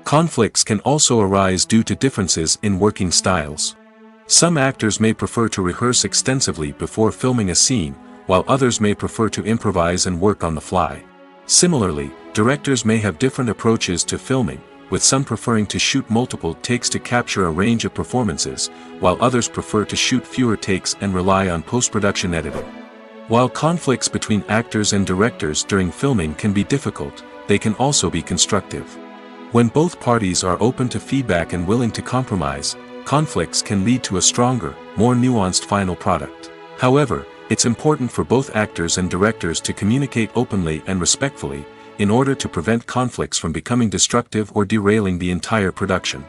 Conflicts can also arise due to differences in working styles. Some actors may prefer to rehearse extensively before filming a scene, while others may prefer to improvise and work on the fly. Similarly, directors may have different approaches to filming, with some preferring to shoot multiple takes to capture a range of performances, while others prefer to shoot fewer takes and rely on post-production editing. While conflicts between actors and directors during filming can be difficult, they can also be constructive. When both parties are open to feedback and willing to compromise, conflicts can lead to a stronger, more nuanced final product. However, it's important for both actors and directors to communicate openly and respectfully, in order to prevent conflicts from becoming destructive or derailing the entire production.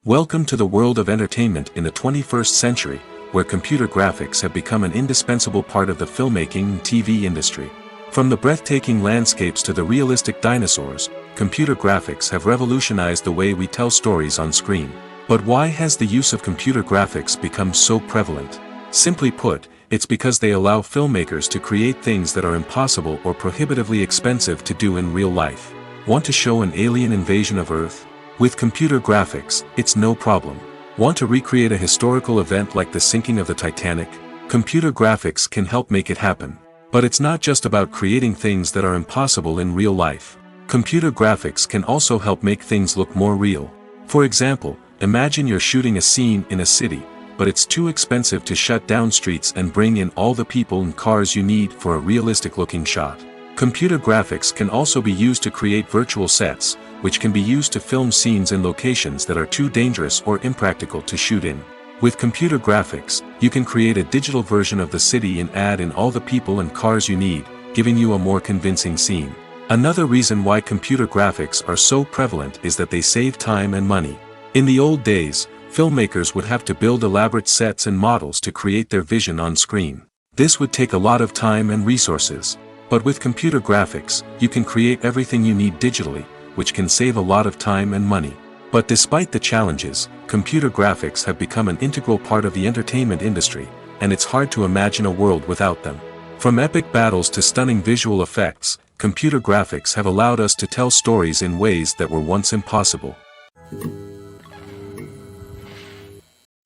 Welcome to the world of entertainment in the 21st century, where computer graphics have become an indispensable part of the filmmaking and TV industry. From the breathtaking landscapes to the realistic dinosaurs, computer graphics have revolutionized the way we tell stories on screen. But why has the use of computer graphics become so prevalent? Simply put, it's because they allow filmmakers to create things that are impossible or prohibitively expensive to do in real life. Want to show an alien invasion of Earth? With computer graphics, it's no problem. Want to recreate a historical event like the sinking of the Titanic? Computer graphics can help make it happen. But it's not just about creating things that are impossible in real life. Computer graphics can also help make things look more real. For example, imagine you're shooting a scene in a city, but it's too expensive to shut down streets and bring in all the people and cars you need for a realistic-looking shot. Computer graphics can also be used to create virtual sets, which can be used to film scenes in locations that are too dangerous or impractical to shoot in. With computer graphics, you can create a digital version of the city and add in all the people and cars you need, giving you a more convincing scene. Another reason why computer graphics are so prevalent is that they save time and money. In the old days, filmmakers would have to build elaborate sets and models to create their vision on screen. This would take a lot of time and resources. But with computer graphics, you can create everything you need digitally, which can save a lot of time and money. But despite the challenges, computer graphics have become an integral part of the entertainment industry, and it's hard to imagine a world without them. From epic battles to stunning visual effects, computer graphics have allowed us to tell stories in ways that were once impossible.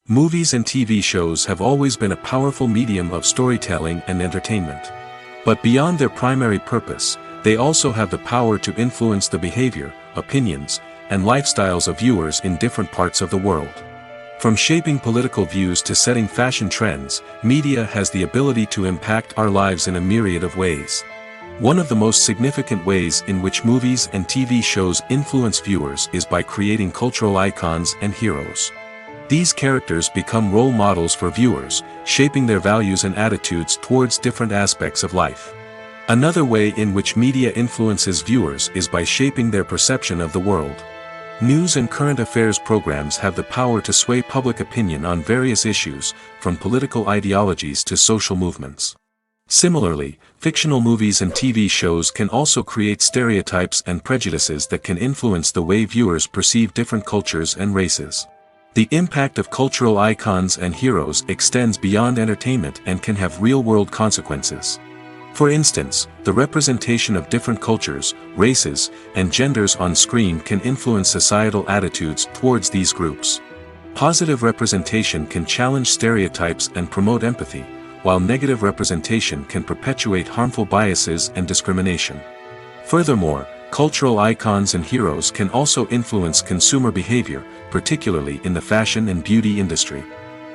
Movies and TV shows have always been a powerful medium of storytelling and entertainment. But beyond their primary purpose, they also have the power to influence the behavior, opinions, and lifestyles of viewers in different parts of the world. From shaping political views to setting fashion trends, media has the ability to impact our lives in a myriad of ways. One of the most significant ways in which movies and TV shows influence viewers is by creating cultural icons and heroes. These characters become role models for viewers, shaping their values and attitudes towards different aspects of life. Another way in which media influences viewers is by shaping their perception of the world. News and current affairs programs have the power to sway public opinion on various issues, from political ideologies to social movements. Similarly, fictional movies and TV shows can also create stereotypes and prejudices that can influence the way viewers perceive different cultures and races. The impact of cultural icons and heroes extends beyond entertainment and can have real-world consequences. For instance, the representation of different cultures, races, and genders on screen can influence societal attitudes towards these groups. Positive representation can challenge stereotypes and promote empathy, while negative representation can perpetuate harmful biases and discrimination. Furthermore, cultural icons and heroes can also influence consumer behavior, particularly in the fashion and beauty industry.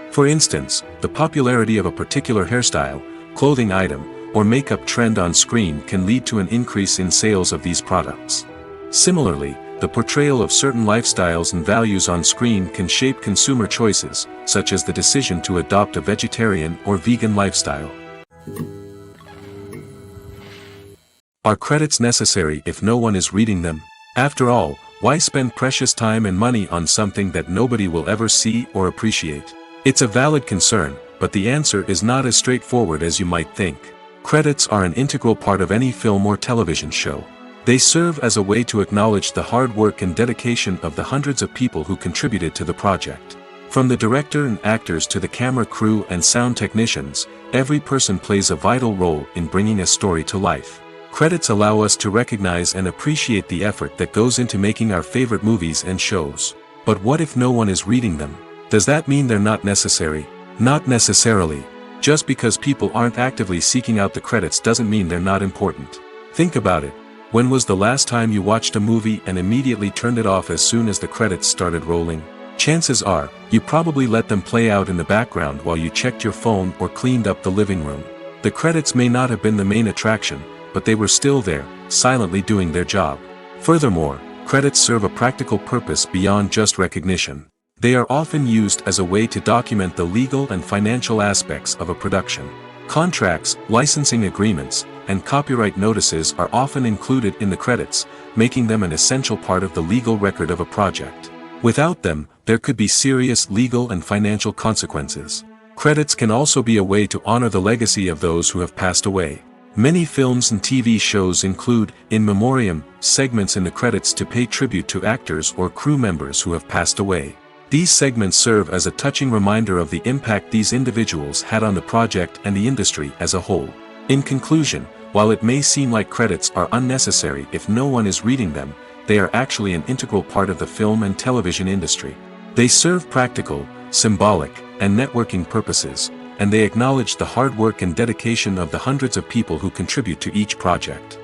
For instance, the popularity of a particular hairstyle, clothing item, or makeup trend on screen can lead to an increase in sales of these products. Similarly, the portrayal of certain lifestyles and values on screen can shape consumer choices, such as the decision to adopt a vegetarian or vegan lifestyle. Are credits necessary if no one is reading them? After all, why spend precious time and money on something that nobody will ever see or appreciate? It's a valid concern, but the answer is not as straightforward as you might think. Credits are an integral part of any film or television show. They serve as a way to acknowledge the hard work and dedication of the hundreds of people who contributed to the project. From the director and actors to the camera crew and sound technicians, every person plays a vital role in bringing a story to life. Credits allow us to recognize and appreciate the effort that goes into making our favorite movies and shows. But what if no one is reading them? Does that mean they're not necessary? Not necessarily. Just because people aren't actively seeking out the credits doesn't mean they're not important. Think about it. When was the last time you watched a movie and immediately turned it off as soon as the credits started rolling? Chances are, you probably let them play out in the background while you checked your phone or cleaned up the living room. The credits may not have been the main attraction, but they were still there, silently doing their job. Furthermore, credits serve a practical purpose beyond just recognition. They are often used as a way to document the legal and financial aspects of a production. Contracts, licensing agreements, and copyright notices are often included in the credits, making them an essential part of the legal record of a project. Without them, there could be serious legal and financial consequences. Credits can also be a way to honor the legacy of those who have passed away. Many films and TV shows include, in memoriam, segments in the credits to pay tribute to actors or crew members who have passed away. These segments serve as a touching reminder of the impact these individuals had on the project and the industry as a whole. In conclusion, while it may seem like credits are unnecessary if no one is reading them, they are actually an integral part of the film and television industry. They serve practical, symbolic, and networking purposes, and they acknowledge the hard work and dedication of the hundreds of people who contribute to each project.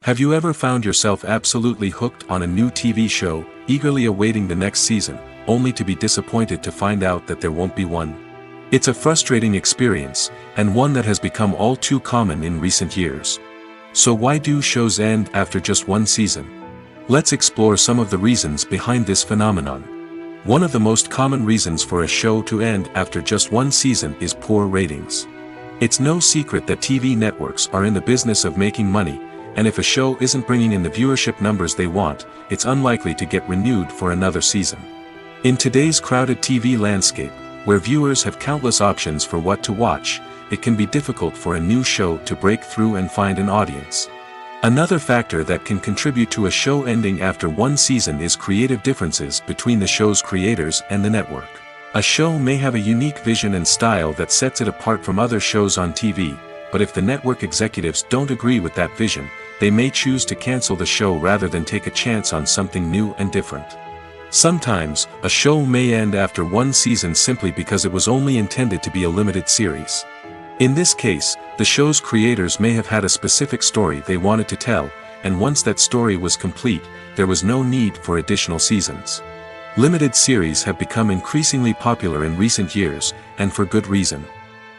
Have you ever found yourself absolutely hooked on a new TV show, eagerly awaiting the next season, only to be disappointed to find out that there won't be one? It's a frustrating experience, and one that has become all too common in recent years. So why do shows end after just one season? Let's explore some of the reasons behind this phenomenon. One of the most common reasons for a show to end after just one season is poor ratings. It's no secret that TV networks are in the business of making money, and if a show isn't bringing in the viewership numbers they want, it's unlikely to get renewed for another season. In today's crowded TV landscape, where viewers have countless options for what to watch, it can be difficult for a new show to break through and find an audience. Another factor that can contribute to a show ending after one season is creative differences between the show's creators and the network. A show may have a unique vision and style that sets it apart from other shows on TV, but if the network executives don't agree with that vision, they may choose to cancel the show rather than take a chance on something new and different. Sometimes, a show may end after one season simply because it was only intended to be a limited series. In this case, the show's creators may have had a specific story they wanted to tell, and once that story was complete, there was no need for additional seasons. Limited series have become increasingly popular in recent years, and for good reason.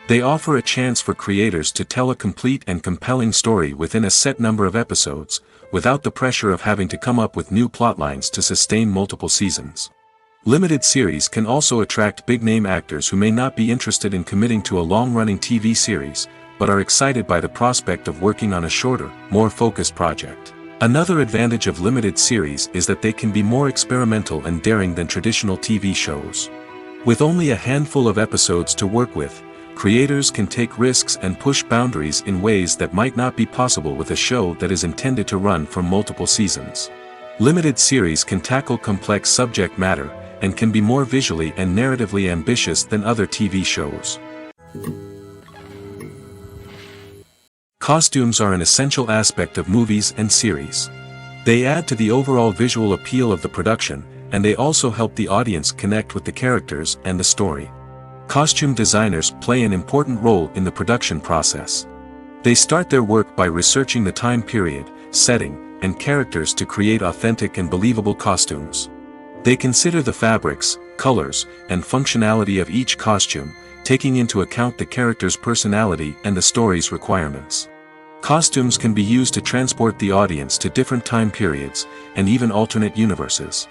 They offer a chance for creators to tell a complete and compelling story within a set number of episodes, without the pressure of having to come up with new plotlines to sustain multiple seasons. Limited series can also attract big-name actors who may not be interested in committing to a long-running TV series, but are excited by the prospect of working on a shorter, more focused project. Another advantage of limited series is that they can be more experimental and daring than traditional TV shows. With only a handful of episodes to work with, creators can take risks and push boundaries in ways that might not be possible with a show that is intended to run for multiple seasons. Limited series can tackle complex subject matter, and can be more visually and narratively ambitious than other TV shows. Costumes are an essential aspect of movies and series. They add to the overall visual appeal of the production, and they also help the audience connect with the characters and the story. Costume designers play an important role in the production process. They start their work by researching the time period, setting, and characters to create authentic and believable costumes. They consider the fabrics, colors, and functionality of each costume, taking into account the character's personality and the story's requirements. Costumes can be used to transport the audience to different time periods, and even alternate universes.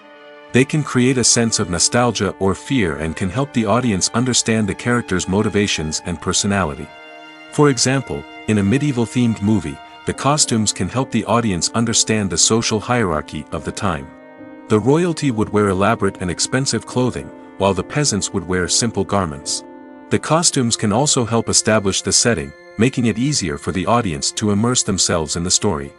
They can create a sense of nostalgia or fear and can help the audience understand the character's motivations and personality. For example, in a medieval-themed movie, the costumes can help the audience understand the social hierarchy of the time. The royalty would wear elaborate and expensive clothing, while the peasants would wear simple garments. The costumes can also help establish the setting, making it easier for the audience to immerse themselves in the story.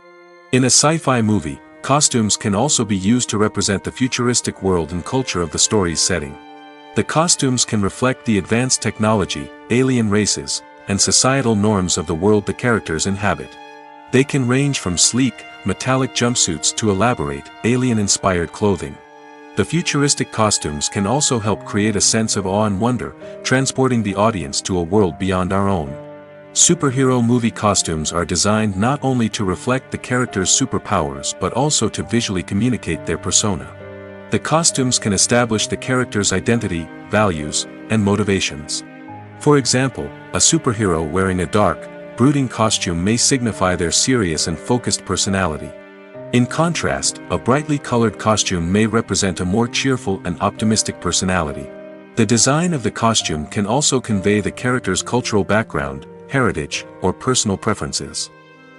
In a sci-fi movie, costumes can also be used to represent the futuristic world and culture of the story's setting. The costumes can reflect the advanced technology, alien races, and societal norms of the world the characters inhabit. They can range from sleek, metallic jumpsuits to elaborate, alien-inspired clothing. The futuristic costumes can also help create a sense of awe and wonder, transporting the audience to a world beyond our own. Superhero movie costumes are designed not only to reflect the character's superpowers but also to visually communicate their persona. The costumes can establish the character's identity, values, and motivations. For example, a superhero wearing a dark, brooding costume may signify their serious and focused personality. In contrast, a brightly colored costume may represent a more cheerful and optimistic personality. The design of the costume can also convey the character's cultural background, heritage, or personal preferences.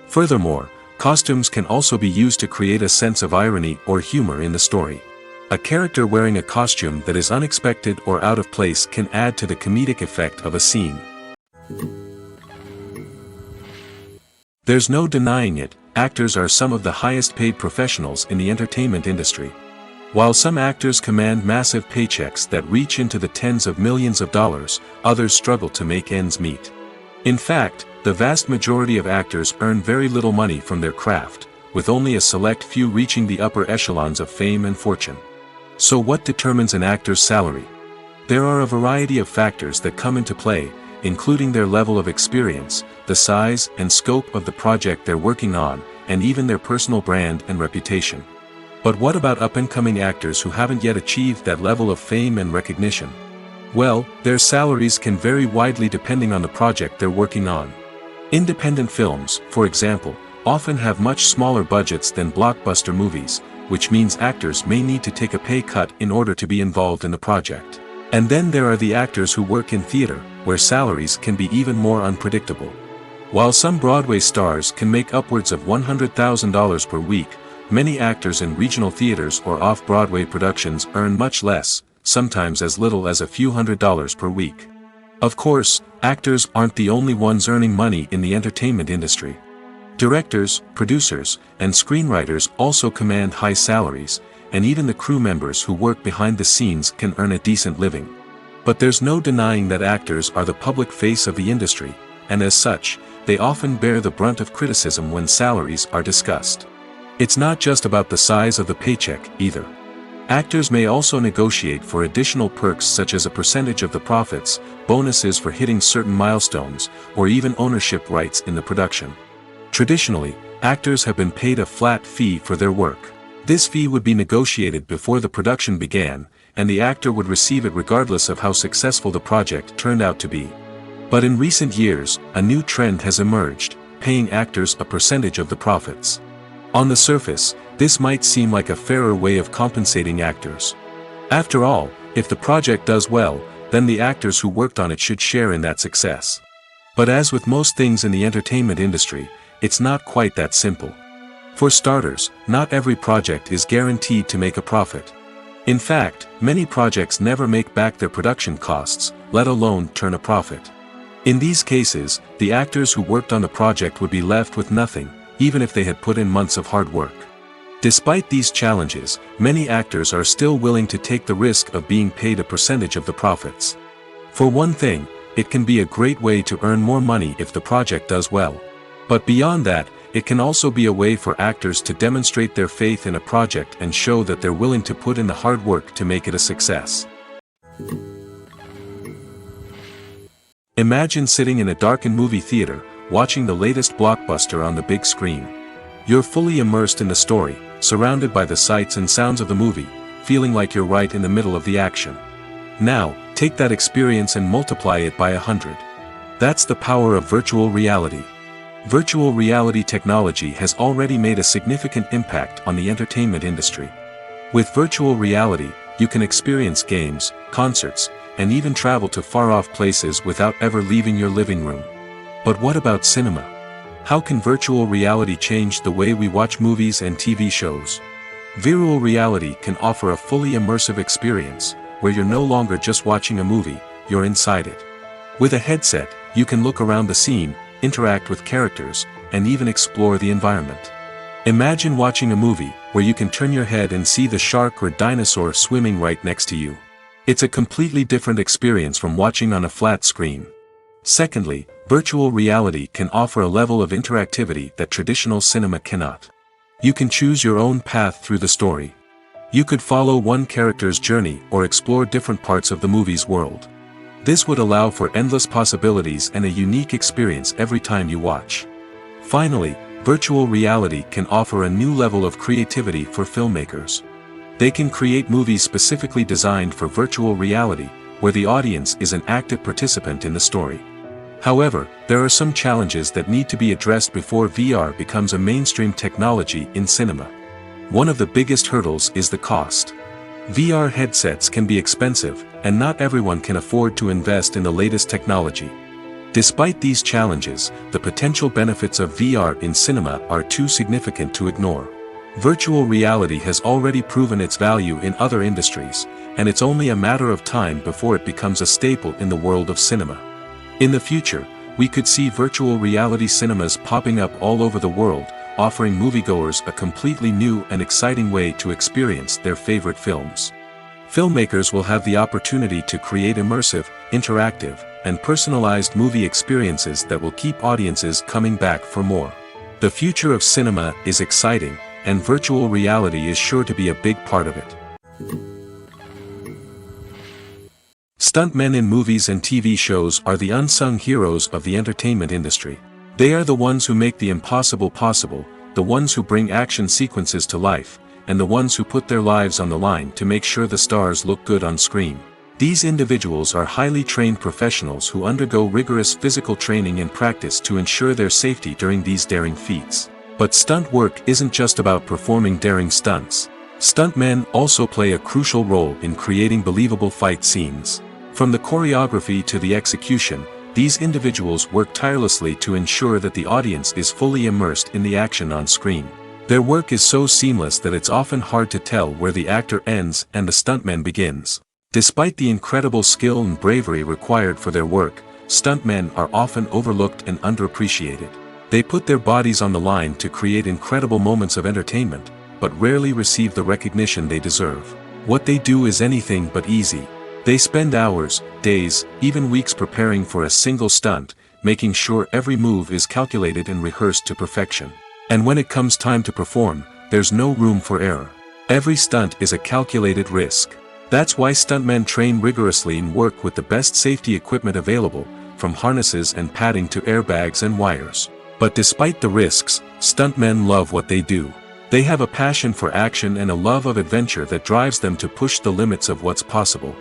Furthermore, costumes can also be used to create a sense of irony or humor in the story. A character wearing a costume that is unexpected or out of place can add to the comedic effect of a scene. There's no denying it, actors are some of the highest paid professionals in the entertainment industry. While some actors command massive paychecks that reach into the tens of millions of dollars, others struggle to make ends meet. In fact, the vast majority of actors earn very little money from their craft, with only a select few reaching the upper echelons of fame and fortune. So what determines an actor's salary? There are a variety of factors that come into play, including their level of experience, the size and scope of the project they're working on, and even their personal brand and reputation. But what about up-and-coming actors who haven't yet achieved that level of fame and recognition? Well, their salaries can vary widely depending on the project they're working on. Independent films, for example, often have much smaller budgets than blockbuster movies, which means actors may need to take a pay cut in order to be involved in the project. And then there are the actors who work in theater, where salaries can be even more unpredictable. While some Broadway stars can make upwards of $100,000 per week, many actors in regional theaters or off-Broadway productions earn much less, sometimes as little as a few $100s per week. Of course, actors aren't the only ones earning money in the entertainment industry. Directors, producers, and screenwriters also command high salaries, and even the crew members who work behind the scenes can earn a decent living. But there's no denying that actors are the public face of the industry, and as such, they often bear the brunt of criticism when salaries are discussed. It's not just about the size of the paycheck, either. Actors may also negotiate for additional perks such as a percentage of the profits, bonuses for hitting certain milestones, or even ownership rights in the production. Traditionally, actors have been paid a flat fee for their work. This fee would be negotiated before the production began, and the actor would receive it regardless of how successful the project turned out to be. But in recent years, a new trend has emerged, paying actors a percentage of the profits. On the surface, this might seem like a fairer way of compensating actors. After all, if the project does well, then the actors who worked on it should share in that success. But as with most things in the entertainment industry, it's not quite that simple. For starters, not every project is guaranteed to make a profit. In fact, many projects never make back their production costs, let alone turn a profit. In these cases, the actors who worked on the project would be left with nothing, even if they had put in months of hard work. Despite these challenges, many actors are still willing to take the risk of being paid a percentage of the profits. For one thing, it can be a great way to earn more money if the project does well. But beyond that, it can also be a way for actors to demonstrate their faith in a project and show that they're willing to put in the hard work to make it a success. Imagine sitting in a darkened movie theater, watching the latest blockbuster on the big screen. You're fully immersed in the story, surrounded by the sights and sounds of the movie, feeling like you're right in the middle of the action. Now, take that experience and multiply it by 100. That's the power of virtual reality. Virtual reality technology has already made a significant impact on the entertainment industry. With virtual reality, you can experience games, concerts, and even travel to far-off places without ever leaving your living room. But what about cinema? How can virtual reality change the way we watch movies and TV shows? Virtual reality can offer a fully immersive experience, where you're no longer just watching a movie, you're inside it. With a headset, you can look around the scene, interact with characters, and even explore the environment. Imagine watching a movie where you can turn your head and see the shark or dinosaur swimming right next to you. It's a completely different experience from watching on a flat screen. Secondly, virtual reality can offer a level of interactivity that traditional cinema cannot. You can choose your own path through the story. You could follow one character's journey or explore different parts of the movie's world. This would allow for endless possibilities and a unique experience every time you watch. Finally, virtual reality can offer a new level of creativity for filmmakers. They can create movies specifically designed for virtual reality, where the audience is an active participant in the story. However, there are some challenges that need to be addressed before VR becomes a mainstream technology in cinema. One of the biggest hurdles is the cost. VR headsets can be expensive, and not everyone can afford to invest in the latest technology. Despite these challenges, the potential benefits of VR in cinema are too significant to ignore. Virtual reality has already proven its value in other industries, and it's only a matter of time before it becomes a staple in the world of cinema. In the future, we could see virtual reality cinemas popping up all over the world, offering moviegoers a completely new and exciting way to experience their favorite films. Filmmakers will have the opportunity to create immersive, interactive, and personalized movie experiences that will keep audiences coming back for more. The future of cinema is exciting, and virtual reality is sure to be a big part of it. Stuntmen in movies and TV shows are the unsung heroes of the entertainment industry. They are the ones who make the impossible possible, the ones who bring action sequences to life, and the ones who put their lives on the line to make sure the stars look good on screen. These individuals are highly trained professionals who undergo rigorous physical training and practice to ensure their safety during these daring feats. But stunt work isn't just about performing daring stunts. Stuntmen also play a crucial role in creating believable fight scenes. From the choreography to the execution, these individuals work tirelessly to ensure that the audience is fully immersed in the action on screen. Their work is so seamless that it's often hard to tell where the actor ends and the stuntman begins. Despite the incredible skill and bravery required for their work, stuntmen are often overlooked and underappreciated. They put their bodies on the line to create incredible moments of entertainment, but rarely receive the recognition they deserve. What they do is anything but easy. They spend hours, days, even weeks preparing for a single stunt, making sure every move is calculated and rehearsed to perfection. And when it comes time to perform, there's no room for error. Every stunt is a calculated risk. That's why stuntmen train rigorously and work with the best safety equipment available, from harnesses and padding to airbags and wires. But despite the risks, stuntmen love what they do. They have a passion for action and a love of adventure that drives them to push the limits of what's possible.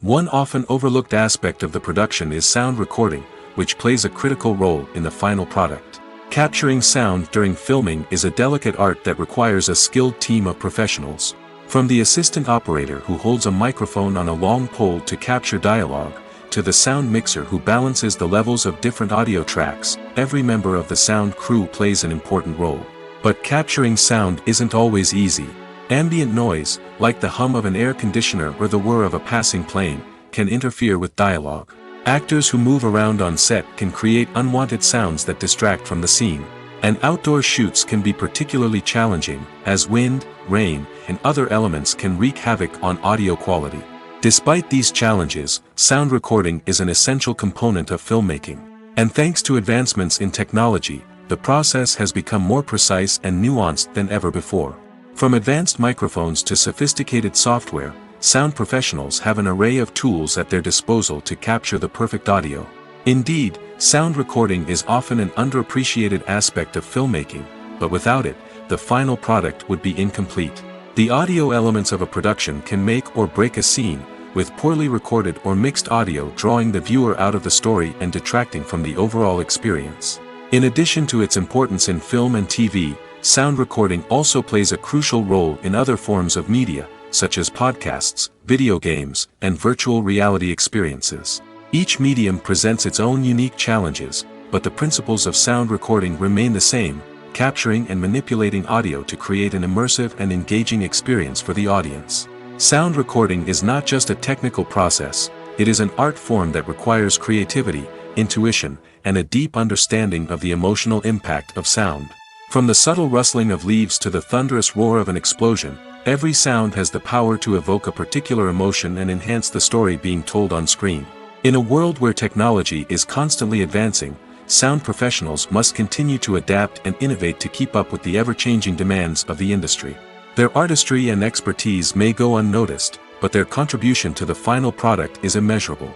One often overlooked aspect of the production is sound recording, which plays a critical role in the final product. Capturing sound during filming is a delicate art that requires a skilled team of professionals. From the assistant operator who holds a microphone on a long pole to capture dialogue, to the sound mixer who balances the levels of different audio tracks, every member of the sound crew plays an important role. But capturing sound isn't always easy. Ambient noise, like the hum of an air conditioner or the whir of a passing plane, can interfere with dialogue. Actors who move around on set can create unwanted sounds that distract from the scene. And outdoor shoots can be particularly challenging, as wind, rain, and other elements can wreak havoc on audio quality. Despite these challenges, sound recording is an essential component of filmmaking. And thanks to advancements in technology, the process has become more precise and nuanced than ever before. From advanced microphones to sophisticated software, sound professionals have an array of tools at their disposal to capture the perfect audio. Indeed, sound recording is often an underappreciated aspect of filmmaking, but without it, the final product would be incomplete. The audio elements of a production can make or break a scene, with poorly recorded or mixed audio drawing the viewer out of the story and detracting from the overall experience. In addition to its importance in film and TV, sound recording also plays a crucial role in other forms of media, such as podcasts, video games, and virtual reality experiences. Each medium presents its own unique challenges, but the principles of sound recording remain the same, capturing and manipulating audio to create an immersive and engaging experience for the audience. Sound recording is not just a technical process, it is an art form that requires creativity, intuition, and a deep understanding of the emotional impact of sound. From the subtle rustling of leaves to the thunderous roar of an explosion, every sound has the power to evoke a particular emotion and enhance the story being told on screen. In a world where technology is constantly advancing, sound professionals must continue to adapt and innovate to keep up with the ever-changing demands of the industry. Their artistry and expertise may go unnoticed, but their contribution to the final product is immeasurable.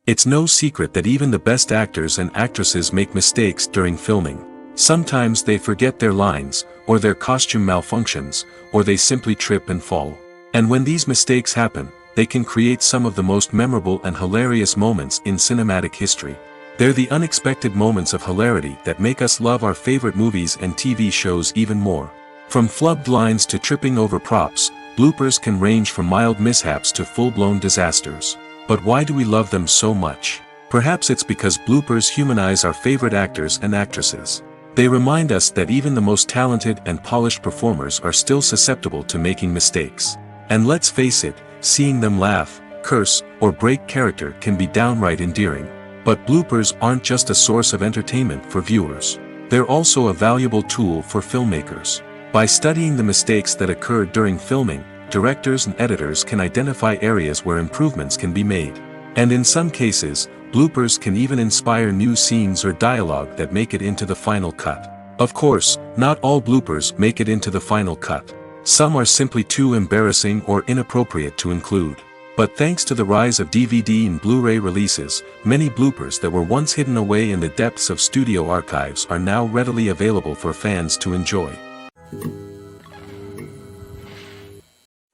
It's no secret that even the best actors and actresses make mistakes during filming. Sometimes they forget their lines, or their costume malfunctions, or they simply trip and fall. And when these mistakes happen, they can create some of the most memorable and hilarious moments in cinematic history. They're the unexpected moments of hilarity that make us love our favorite movies and TV shows even more. From flubbed lines to tripping over props, bloopers can range from mild mishaps to full-blown disasters. But why do we love them so much? Perhaps it's because bloopers humanize our favorite actors and actresses. They remind us that even the most talented and polished performers are still susceptible to making mistakes. And let's face it, seeing them laugh, curse, or break character can be downright endearing. But bloopers aren't just a source of entertainment for viewers. They're also a valuable tool for filmmakers. By studying the mistakes that occurred during filming, directors and editors can identify areas where improvements can be made. And in some cases, bloopers can even inspire new scenes or dialogue that make it into the final cut. Of course, not all bloopers make it into the final cut. Some are simply too embarrassing or inappropriate to include. But thanks to the rise of DVD and Blu-ray releases, many bloopers that were once hidden away in the depths of studio archives are now readily available for fans to enjoy.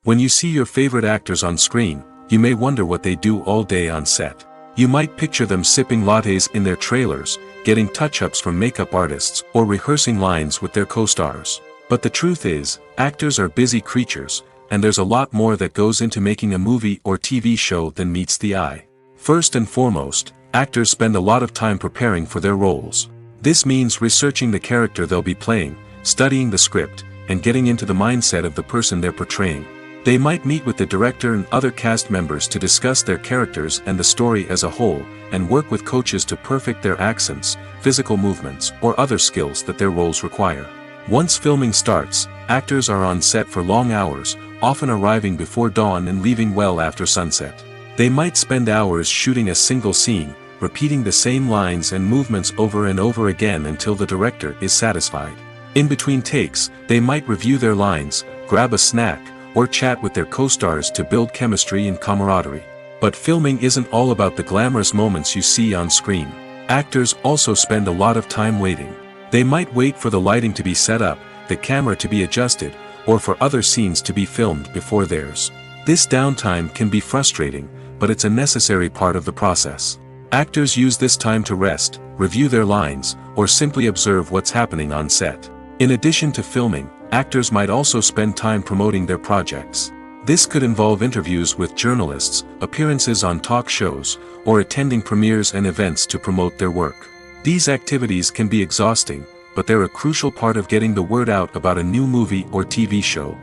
When you see your favorite actors on screen, you may wonder what they do all day on set. You might picture them sipping lattes in their trailers, getting touch-ups from makeup artists, or rehearsing lines with their co-stars. But the truth is, actors are busy creatures, and there's a lot more that goes into making a movie or TV show than meets the eye. First and foremost, actors spend a lot of time preparing for their roles. This means researching the character they'll be playing, studying the script, and getting into the mindset of the person they're portraying. They might meet with the director and other cast members to discuss their characters and the story as a whole, and work with coaches to perfect their accents, physical movements, or other skills that their roles require. Once filming starts, actors are on set for long hours, often arriving before dawn and leaving well after sunset. They might spend hours shooting a single scene, repeating the same lines and movements over and over again until the director is satisfied. In between takes, they might review their lines, grab a snack, or chat with their co-stars to build chemistry and camaraderie. But filming isn't all about the glamorous moments you see on screen. Actors also spend a lot of time waiting. They might wait for the lighting to be set up, the camera to be adjusted, or for other scenes to be filmed before theirs. This downtime can be frustrating, but it's a necessary part of the process. Actors use this time to rest, review their lines, or simply observe what's happening on set. In addition to filming, actors might also spend time promoting their projects. This could involve interviews with journalists, appearances on talk shows, or attending premieres and events to promote their work. These activities can be exhausting, but they're a crucial part of getting the word out about a new movie or TV show.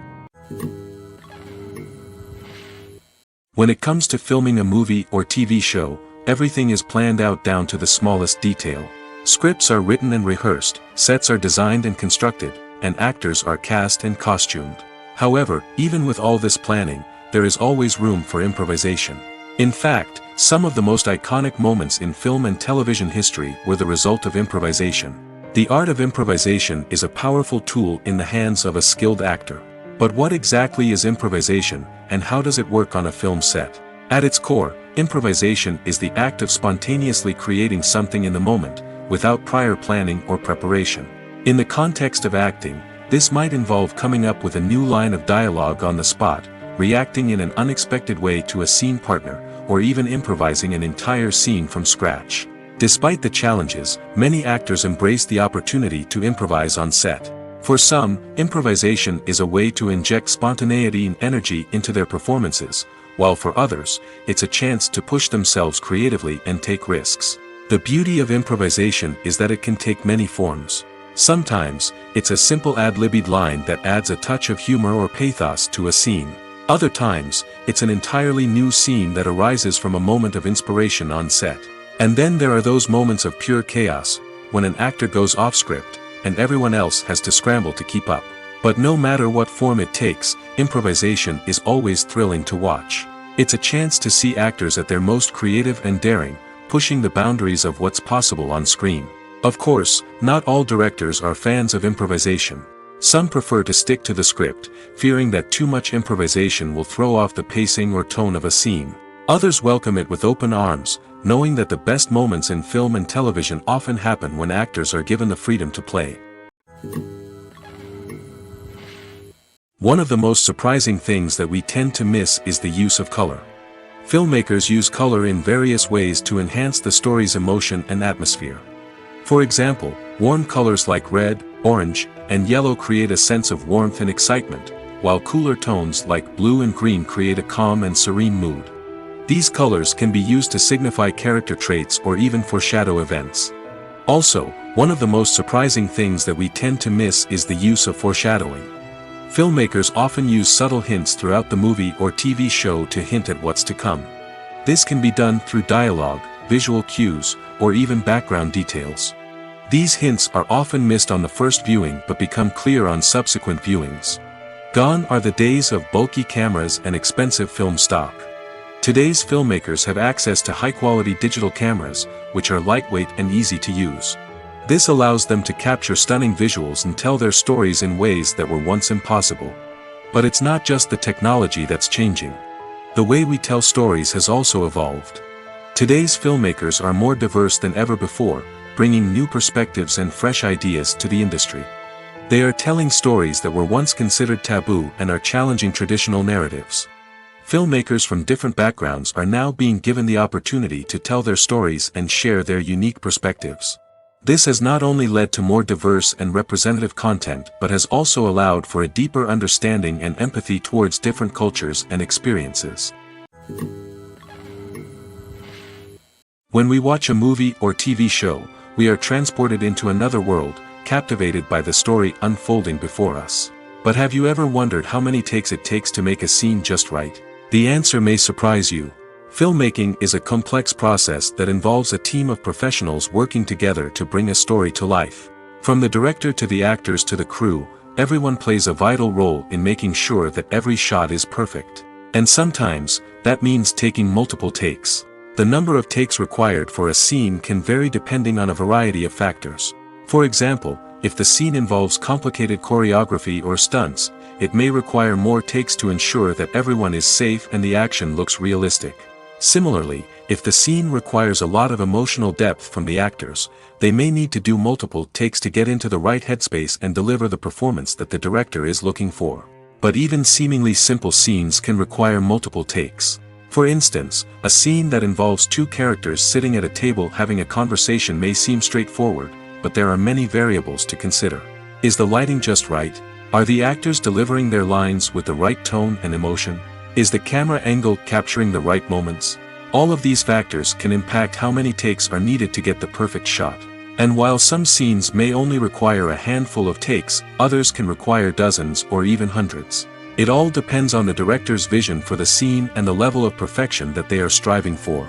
When it comes to filming a movie or TV show, everything is planned out down to the smallest detail. Scripts are written and rehearsed, sets are designed and constructed, and actors are cast and costumed. However, even with all this planning, there is always room for improvisation. In fact, some of the most iconic moments in film and television history were the result of improvisation. The art of improvisation is a powerful tool in the hands of a skilled actor. But what exactly is improvisation, and how does it work on a film set? At its core, improvisation is the act of spontaneously creating something in the moment, without prior planning or preparation. In the context of acting, this might involve coming up with a new line of dialogue on the spot, reacting in an unexpected way to a scene partner, or even improvising an entire scene from scratch. Despite the challenges, many actors embrace the opportunity to improvise on set. For some, improvisation is a way to inject spontaneity and energy into their performances, while for others, it's a chance to push themselves creatively and take risks. The beauty of improvisation is that it can take many forms. Sometimes, it's a simple ad-libbed line that adds a touch of humor or pathos to a scene. Other times, it's an entirely new scene that arises from a moment of inspiration on set. And then there are those moments of pure chaos, when an actor goes off script, and everyone else has to scramble to keep up. But no matter what form it takes, improvisation is always thrilling to watch. It's a chance to see actors at their most creative and daring, pushing the boundaries of what's possible on screen. Of course, not all directors are fans of improvisation. Some prefer to stick to the script, fearing that too much improvisation will throw off the pacing or tone of a scene. Others welcome it with open arms, knowing that the best moments in film and television often happen when actors are given the freedom to play. One of the most surprising things that we tend to miss is the use of color. Filmmakers use color in various ways to enhance the story's emotion and atmosphere. For example, warm colors like red, orange, and yellow create a sense of warmth and excitement, while cooler tones like blue and green create a calm and serene mood. These colors can be used to signify character traits or even foreshadow events. Also, one of the most surprising things that we tend to miss is the use of foreshadowing. Filmmakers often use subtle hints throughout the movie or TV show to hint at what's to come. This can be done through dialogue, visual cues, or even background details. These hints are often missed on the first viewing but become clear on subsequent viewings. Gone are the days of bulky cameras and expensive film stock. Today's filmmakers have access to high-quality digital cameras, which are lightweight and easy to use. This allows them to capture stunning visuals and tell their stories in ways that were once impossible. But it's not just the technology that's changing. The way we tell stories has also evolved. Today's filmmakers are more diverse than ever before, bringing new perspectives and fresh ideas to the industry. They are telling stories that were once considered taboo and are challenging traditional narratives. Filmmakers from different backgrounds are now being given the opportunity to tell their stories and share their unique perspectives. This has not only led to more diverse and representative content but has also allowed for a deeper understanding and empathy towards different cultures and experiences. When we watch a movie or TV show, we are transported into another world, captivated by the story unfolding before us. But have you ever wondered how many takes it takes to make a scene just right? The answer may surprise you. Filmmaking is a complex process that involves a team of professionals working together to bring a story to life. From the director to the actors to the crew, everyone plays a vital role in making sure that every shot is perfect. And sometimes, that means taking multiple takes. The number of takes required for a scene can vary depending on a variety of factors. For example, if the scene involves complicated choreography or stunts, it may require more takes to ensure that everyone is safe and the action looks realistic. Similarly, if the scene requires a lot of emotional depth from the actors, they may need to do multiple takes to get into the right headspace and deliver the performance that the director is looking for. But even seemingly simple scenes can require multiple takes. For instance, a scene that involves two characters sitting at a table having a conversation may seem straightforward, but there are many variables to consider. Is the lighting just right? Are the actors delivering their lines with the right tone and emotion? Is the camera angle capturing the right moments? All of these factors can impact how many takes are needed to get the perfect shot. And while some scenes may only require a handful of takes, others can require dozens or even hundreds. It all depends on the director's vision for the scene and the level of perfection that they are striving for.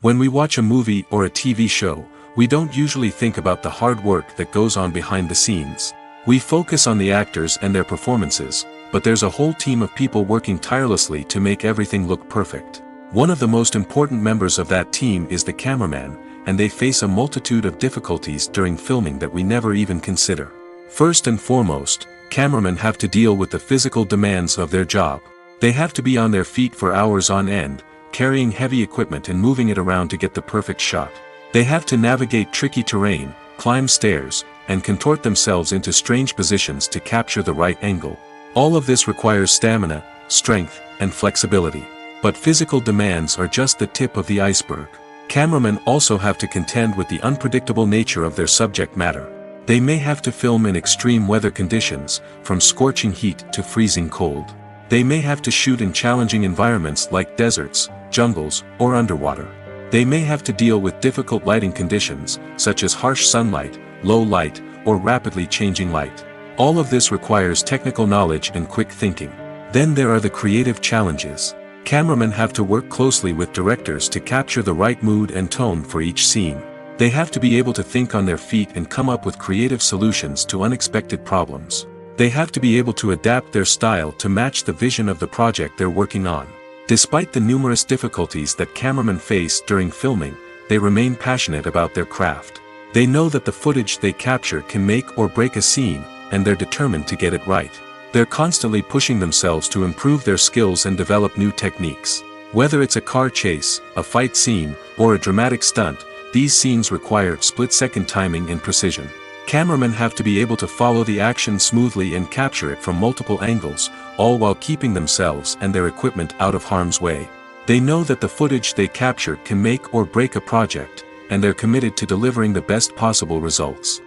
When we watch a movie or a TV show, we don't usually think about the hard work that goes on behind the scenes. We focus on the actors and their performances, but there's a whole team of people working tirelessly to make everything look perfect. One of the most important members of that team is the cameraman, and they face a multitude of difficulties during filming that we never even consider. First and foremost, cameramen have to deal with the physical demands of their job. They have to be on their feet for hours on end, carrying heavy equipment and moving it around to get the perfect shot. They have to navigate tricky terrain, climb stairs, and contort themselves into strange positions to capture the right angle. All of this requires stamina, strength, and flexibility. But physical demands are just the tip of the iceberg. Cameramen also have to contend with the unpredictable nature of their subject matter. They may have to film in extreme weather conditions, from scorching heat to freezing cold. They may have to shoot in challenging environments like deserts, jungles, or underwater. They may have to deal with difficult lighting conditions, such as harsh sunlight, low light, or rapidly changing light. All of this requires technical knowledge and quick thinking. Then there are the creative challenges. Cameramen have to work closely with directors to capture the right mood and tone for each scene. They have to be able to think on their feet and come up with creative solutions to unexpected problems. They have to be able to adapt their style to match the vision of the project they're working on. Despite the numerous difficulties that cameramen face during filming, they remain passionate about their craft. They know that the footage they capture can make or break a scene, and they're determined to get it right. They're constantly pushing themselves to improve their skills and develop new techniques. Whether it's a car chase, a fight scene, or a dramatic stunt, these scenes require split-second timing and precision. Cameramen have to be able to follow the action smoothly and capture it from multiple angles, all while keeping themselves and their equipment out of harm's way. They know that the footage they capture can make or break a project, and they're committed to delivering the best possible results.